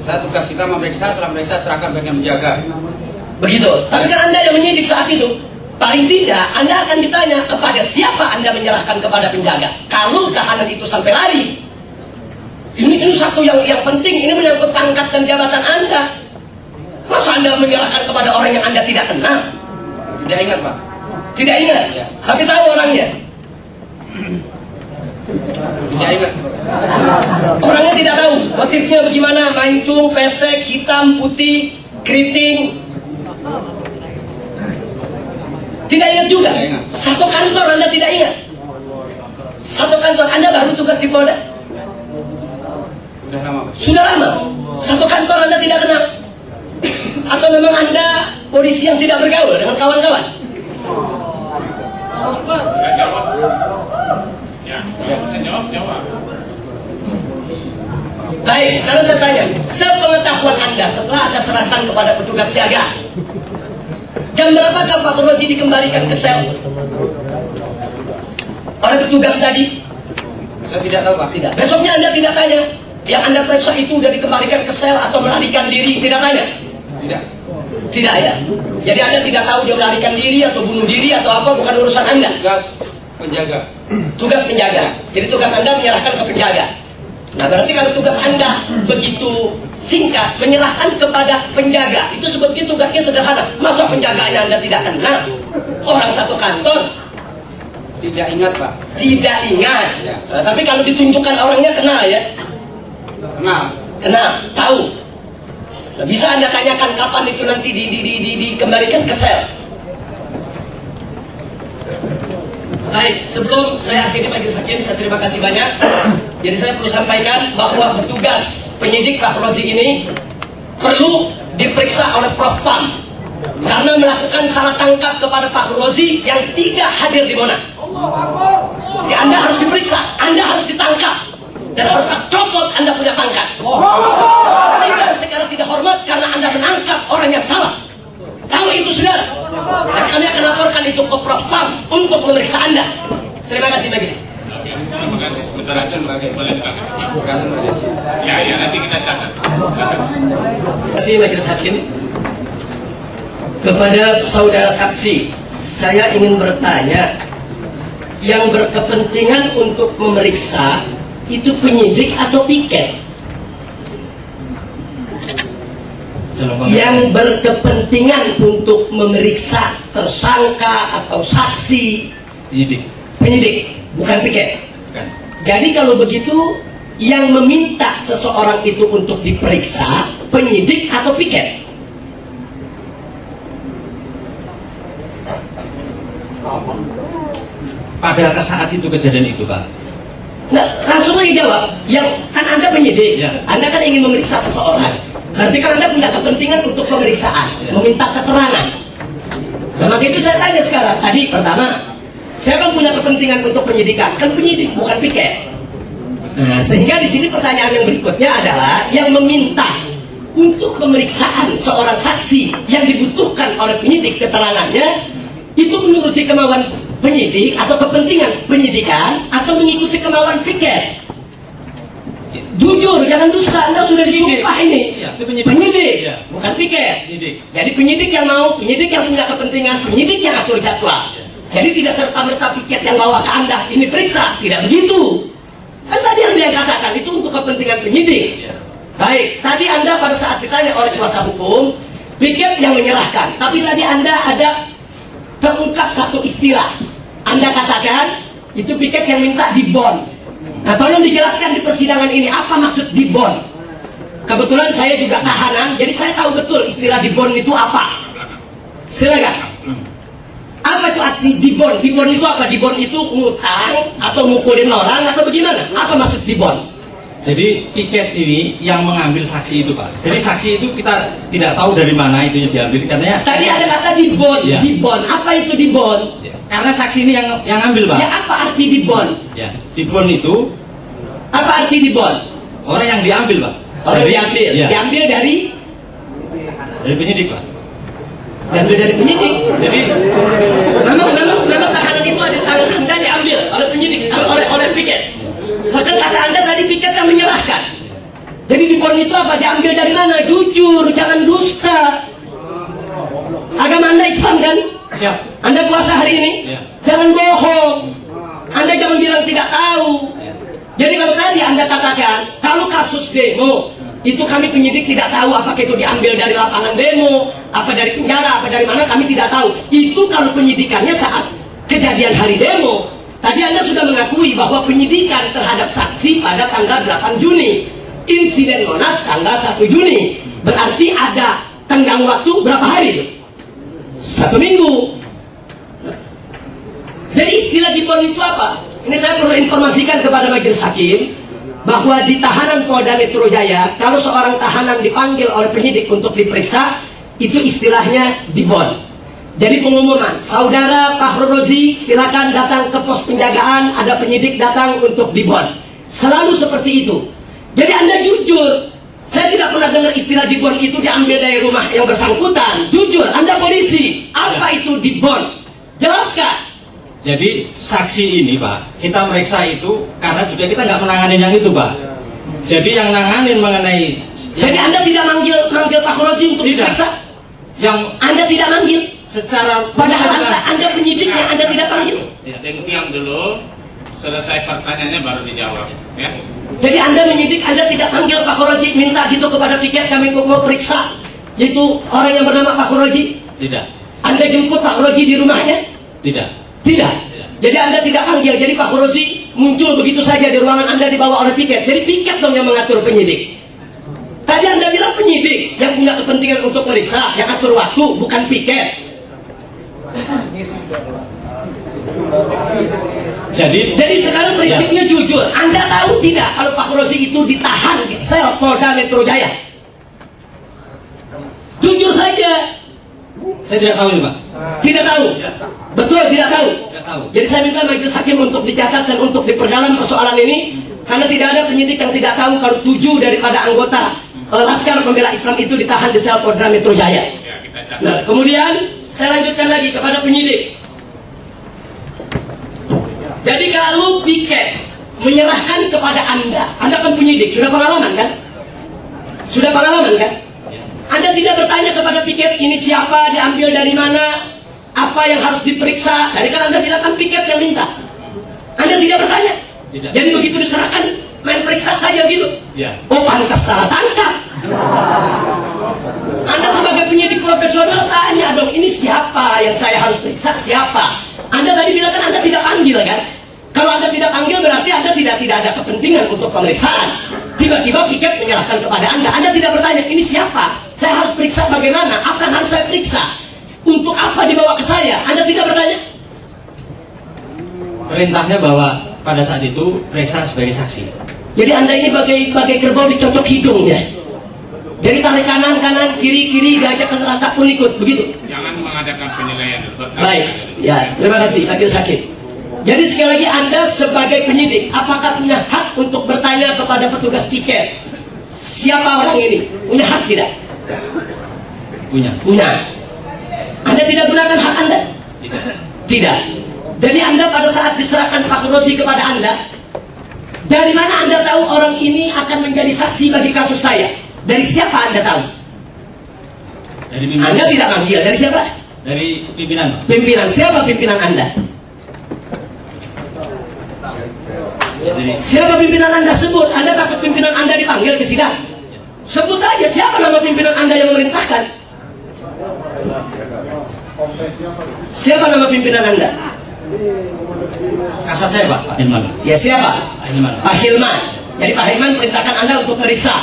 Saya tugas kita memeriksa, setelah memeriksa serahkan bagian menjaga. Begitu. Tapi kan Anda yang menyidik saat itu. Paling tidak Anda akan ditanya kepada siapa Anda menyerahkan kepada penjaga. Kalau tahanan itu sampai lari, ini satu yang penting. Ini menyangkut pangkat dan jabatan Anda. Masa Anda menyerahkan kepada orang yang Anda tidak kenal? Tidak ingat, Pak. Tidak ingat? Ya. Tapi tahu orangnya? Tidak ingat. Orangnya tidak tahu. Motifnya bagaimana? Mancung, pesek, hitam, putih, keriting. Tidak ingat juga? Tidak ingat. Satu kantor Anda tidak ingat? Satu kantor Anda baru tugas di Polda? Sudah lama, Pak. Sudah lama? Satu kantor Anda tidak kenal? Atau memang Anda polisi yang tidak bergaul dengan kawan-kawan? Saya jawab. Ya, saya jawab. Baik, sekarang saya tanya, sepengetahuan Anda setelah Anda serahkan kepada petugas jaga, jam berapakah Fahrul Roji dikembalikan ke sel oleh petugas tadi? Saya tidak tahu, Pak. Tidak. Besoknya Anda tidak tanya, yang Anda periksa itu sudah dikembalikan ke sel atau melarikan diri? Tidak banyak. Tidak ya. Jadi Anda tidak tahu dia melarikan diri atau bunuh diri atau apa, bukan urusan Anda. Tugas penjaga. Jadi tugas Anda menyerahkan ke penjaga. Nah, berarti kalau tugas Anda begitu singkat, menyerahkan kepada penjaga, itu sebetulnya tugasnya sederhana. Masa penjaganya Anda tidak kenal? Orang satu kantor. Tidak ingat, Pak. Tidak ingat. Ya. Nah, tapi kalau ditunjukkan orangnya kenal ya? Kenal, tahu. Nah, bisa Anda tanyakan kapan itu nanti dikembalikan ke sel. Baik, sebelum saya akhiri majelis hakim, saya terima kasih banyak. Jadi saya perlu sampaikan bahwa petugas penyidik Fakhrozi ini perlu diperiksa oleh Prof Pam karena melakukan salah tangkap kepada Fakhrozi yang tidak hadir di Monas. Jadi Anda harus diperiksa, Anda harus ditangkap, dan harus copot Anda punya pangkat. Tidak secara tidak hormat karena Anda menangkap orang yang salah. Tahu itu saudara. Dan kami akan laporkan itu ke Prof Pam untuk memeriksa Anda. Terima kasih majelis. Terima kasih. Sebentar aja boleh ya, nanti kita catat. Terima kasih majelis hakim. Kepada saudara saksi, saya ingin bertanya, yang berkepentingan untuk memeriksa itu penyidik atau piket? Yang berkepentingan untuk memeriksa tersangka atau saksi penyidik, bukan piket. Jadi kalau begitu, yang meminta seseorang itu untuk diperiksa penyidik atau piket? Pada saat itu kejadian itu, Pak. Nah, langsung aja jawab. Yang kan Anda penyidik, Anda kan ingin memeriksa seseorang. Berarti kan Anda punya kepentingan untuk pemeriksaan, meminta keterangan. Nah, maka itu saya tanya sekarang. Tadi pertama, saya kan punya kepentingan untuk penyidikan, kan penyidik, bukan piket. Nah, sehingga di sini pertanyaan yang berikutnya adalah yang meminta untuk pemeriksaan seorang saksi yang dibutuhkan oleh penyidik keterangannya itu menuruti kemauan penyidik atau kepentingan penyidikan atau mengikuti kemauan piket. Jujur, jangan dusta. Anda sudah disumpah ini. Penyidik, bukan piket. Jadi penyidik yang mau, penyidik yang punya kepentingan, penyidik yang atur jadwal. Jadi tidak serta-merta piket yang bawa ke Anda ini periksa, tidak begitu. Kan tadi yang katakan itu untuk kepentingan penyidik. Baik, tadi Anda pada saat ditanya oleh kuasa hukum, piket yang menyerahkan. Tapi tadi Anda ada terungkap satu istilah. Anda katakan itu piket yang minta dibon. Nah, tolong dijelaskan di persidangan ini apa maksud dibon. Kebetulan saya juga tahanan, jadi saya tahu betul istilah dibon itu apa. Silakan. Apa itu asli dibon? Dibon itu apa? Dibon itu ngutang atau mukulin orang atau bagaimana? Apa maksud dibon? Jadi piket ini yang mengambil saksi itu, Pak. Jadi saksi itu kita tidak tahu dari mana itu diambil. Katanya. Tadi ada kata dibon. Ya. Dibon. Apa itu dibon? Ya. Karena saksi ini yang ambil, Pak. Ya, apa arti dibon? Ya. Dibon itu. Apa arti dibon? Orang yang diambil, Pak. Orang diambil. Ya. Diambil dari penyidik, Pak. Diambil dari penyidik. Jadi memang tahanan itu ada tangan Anda diambil oleh penyidik, oleh piket. Bahkan kata Anda tadi piket yang menyerahkan. Jadi dibon itu apa? Diambil dari mana? Jujur, jangan dusta. Agama Anda Islam kan? Siap. Anda puasa hari ini? Ya. Jangan bohong. Anda jangan bilang tidak tahu. Ya. Jadi kalau tadi Anda katakan, kalau kasus demo, itu kami penyidik tidak tahu apakah itu diambil dari lapangan demo, apa dari penjara, apa dari mana, kami tidak tahu. Itu kalau penyidikannya saat kejadian hari demo. Tadi Anda sudah mengakui bahwa penyidikan terhadap saksi pada tanggal 8 Juni. Insiden Monas tanggal 1 Juni. Berarti ada tenggang waktu berapa hari itu? 1 minggu. Jadi istilah dibon itu apa? Ini saya perlu informasikan kepada majelis hakim bahwa di tahanan Polda Metro Jaya, kalau seorang tahanan dipanggil oleh penyidik untuk diperiksa, itu istilahnya dibon. Jadi pengumuman, saudara Fakhrozi silakan datang ke pos penjagaan, ada penyidik datang untuk dibon. Selalu seperti itu. Jadi Anda jujur, saya tidak pernah dengar istilah dibon itu diambil dari rumah yang bersangkutan. Jujur, Anda polisi, apa itu dibon? Jelaskan. Jadi saksi ini, Pak, kita meriksa itu karena juga kita nggak menangani yang itu, Pak. Jadi yang nanganin mengenai. Jadi Anda tidak manggil Pak Khuroji untuk diperiksa? Yang Anda tidak manggil? Secara padahal Anda penyidiknya, Anda tidak panggil. Ya, diam dulu. Selesai pertanyaannya baru dijawab. Ya. Jadi Anda menyidik, Anda tidak panggil Pak Khuroji, minta gitu kepada piket kami mau periksa, yaitu orang yang bernama Pak Khuroji. Tidak. Anda jemput Pak Khuroji di rumahnya? Tidak. Tidak. Jadi Anda tidak panggil. Jadi Pak Khuroji muncul begitu saja di ruangan Anda dibawa oleh piket. Jadi piket dong yang mengatur penyidik. Tadi Anda bilang penyidik yang punya kepentingan untuk meriksa, yang atur waktu, bukan piket. Jadi sekarang prinsipnya jujur. Anda tahu tidak kalau Pak Khuroji itu ditahan di sel Polda Metro Jaya? Jujur saja. Saya tidak tahu ini, Pak. Tidak tahu. Betul, tidak tahu. Tidak tahu. Jadi saya minta majelis hakim untuk dicatat dan untuk diperdalam persoalan ini, karena tidak ada penyidik yang tidak tahu kalau 7 daripada anggota Laskar Pembela Islam itu ditahan di sel Polda Metro Jaya. Nah, kemudian saya lanjutkan lagi kepada penyidik. Jadi kalau piket menyerahkan kepada Anda kan penyidik, sudah pengalaman kan? Sudah pengalaman kan? Anda tidak bertanya kepada piket ini siapa, diambil dari mana, apa yang harus diperiksa. Tadi kan Anda bilang kan piket yang minta. Anda tidak bertanya. Tidak. Jadi begitu diserahkan main periksa saja gitu. Ya. Oh, pantas salah tangkap. Anda sebagai penyidik profesional tanya dong, ini siapa yang saya harus periksa, siapa? Anda tadi bilang kan Anda tidak panggil kan? Kalau Anda tidak panggil berarti Anda tidak ada kepentingan untuk pemeriksaan. Tiba-tiba piket menyerahkan kepada Anda. Anda tidak bertanya, ini siapa? Saya harus periksa bagaimana? Apa yang harus saya periksa? Untuk apa dibawa ke saya? Anda tidak bertanya? Perintahnya bahwa pada saat itu periksa sebagai saksi. Jadi Anda ini bagai kerbau dicocok hidungnya. Jadi tarik kanan, kiri, diajak ke neraka pun ikut, begitu? Jangan mengadakan penilaian. Baik, ya, terima kasih majelis hakim. Jadi sekali lagi Anda sebagai penyidik, apakah punya hak untuk bertanya kepada petugas piket siapa orang ini? Punya hak tidak? Punya. Anda tidak gunakan hak Anda? Tidak. Jadi Anda pada saat diserahkan Pak Khuroji kepada Anda, dari mana Anda tahu orang ini akan menjadi saksi bagi kasus saya? Dari siapa Anda tahu? Dari pimpinan. Anda tidak manggil. Dari siapa? Dari pimpinan. Pimpinan. Siapa pimpinan Anda? Siapa pimpinan Anda? Sebut. Anda takut pimpinan Anda dipanggil ke sidang? Sebut aja siapa nama pimpinan Anda yang memerintahkan. Siapa nama pimpinan Anda? Kasar saya, Pak Hilman. Ya siapa? Pak Hilman. Jadi Pak Hilman perintahkan Anda untuk periksa.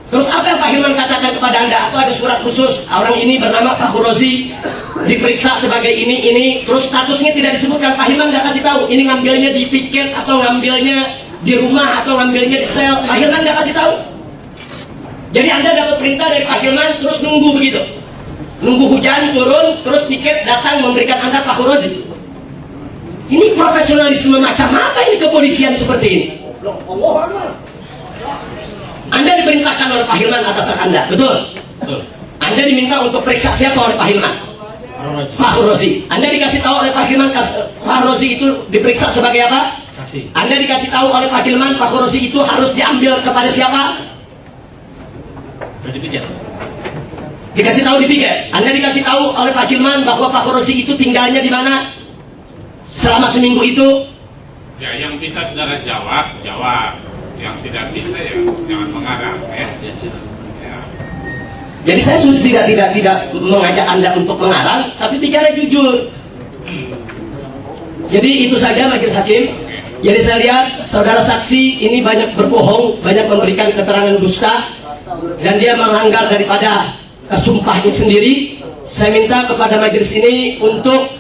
Terus apa yang Pak Hilman katakan kepada Anda? Atau ada surat khusus, orang ini bernama Pak Khuroji, diperiksa sebagai ini, terus statusnya tidak disebutkan. Pak Hilman nggak kasih tahu, ini ngambilnya di piket, atau ngambilnya di rumah, atau ngambilnya di sel. Pak Hilman nggak kasih tahu. Jadi Anda dapat perintah dari Pak Hilman, terus nunggu begitu. Nunggu hujan turun, terus piket datang memberikan Anda Pak Khuroji. Ini profesionalisme macam apa ini kepolisian seperti ini? Anda diperintahkan oleh Pak Hilman atas hak Anda, betul? Betul. Anda diminta untuk periksa siapa oleh Pak Hilman? Pak Khuroji. Anda dikasih tahu oleh Pak Hilman, Pak Khuroji itu diperiksa sebagai apa? Saksi. Anda dikasih tahu oleh Pak Hilman, Pak Khuroji itu harus diambil kepada siapa? Berdipiket. Dikasih tahu di piket. Anda dikasih tahu oleh Pak Hilman bahwa Pak Khuroji itu tinggalnya di mana? Selama seminggu itu? Ya, yang bisa saudara jawab. Yang tidak bisa ya jangan mengarang ya. Jadi saya sudah tidak mengajak Anda untuk mengarang, tapi bicara jujur. Jadi itu saja majelis hakim. Jadi saya lihat saudara saksi ini banyak berbohong, banyak memberikan keterangan dusta, dan dia melanggar daripada sumpahnya sendiri. Saya minta kepada majelis ini untuk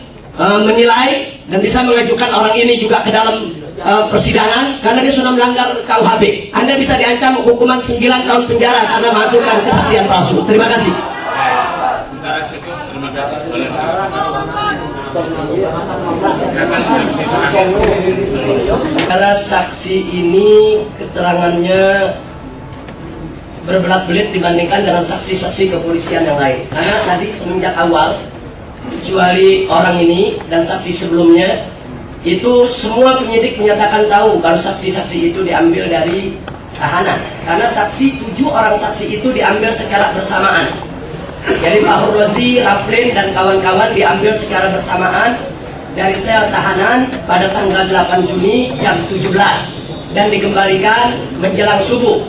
menilai dan bisa mengajukan orang ini juga ke dalam persidangan karena dia sudah melanggar KUHP. Anda bisa diancam hukuman 9 tahun penjara karena mengajukan kesaksian palsu. Terima kasih. Terima kasih. Karena saksi ini keterangannya berbelat-belit dibandingkan dengan saksi-saksi kepolisian yang lain. Karena tadi semenjak awal, kecuali orang ini dan saksi sebelumnya, itu semua penyidik menyatakan tahu kalau saksi-saksi itu diambil dari tahanan. Karena 7 orang saksi itu diambil secara bersamaan. Jadi Pak Hurrozi, Raflin dan kawan-kawan diambil secara bersamaan dari sel tahanan pada tanggal 8 Juni jam 17 dan dikembalikan menjelang subuh.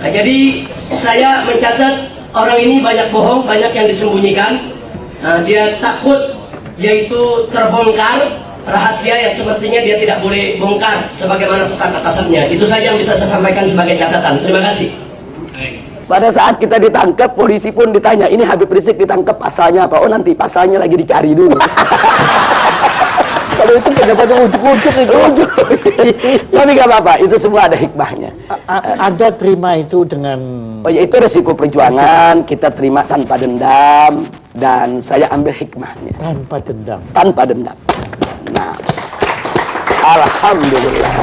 Nah, jadi saya mencatat orang ini banyak bohong, banyak yang disembunyikan. Nah, dia takut yaitu terbongkar rahasia yang sepertinya dia tidak boleh bongkar sebagaimana pesan atasannya. Itu saja yang bisa saya sampaikan sebagai catatan. Terima kasih. Pada saat kita ditangkap, polisi pun ditanya, ini Habib Rizik ditangkap pasalnya apa? Oh nanti pasalnya lagi dicari dulu. Kalau itu pendapatnya ujuk-ujuk itu. Tapi gak apa-apa, itu semua ada hikmahnya. Anda terima itu dengan... Oh ya, itu resiko perjuangan, kita terima tanpa dendam, dan saya ambil hikmahnya. Tanpa dendam? Tanpa dendam. Nah, alhamdulillah.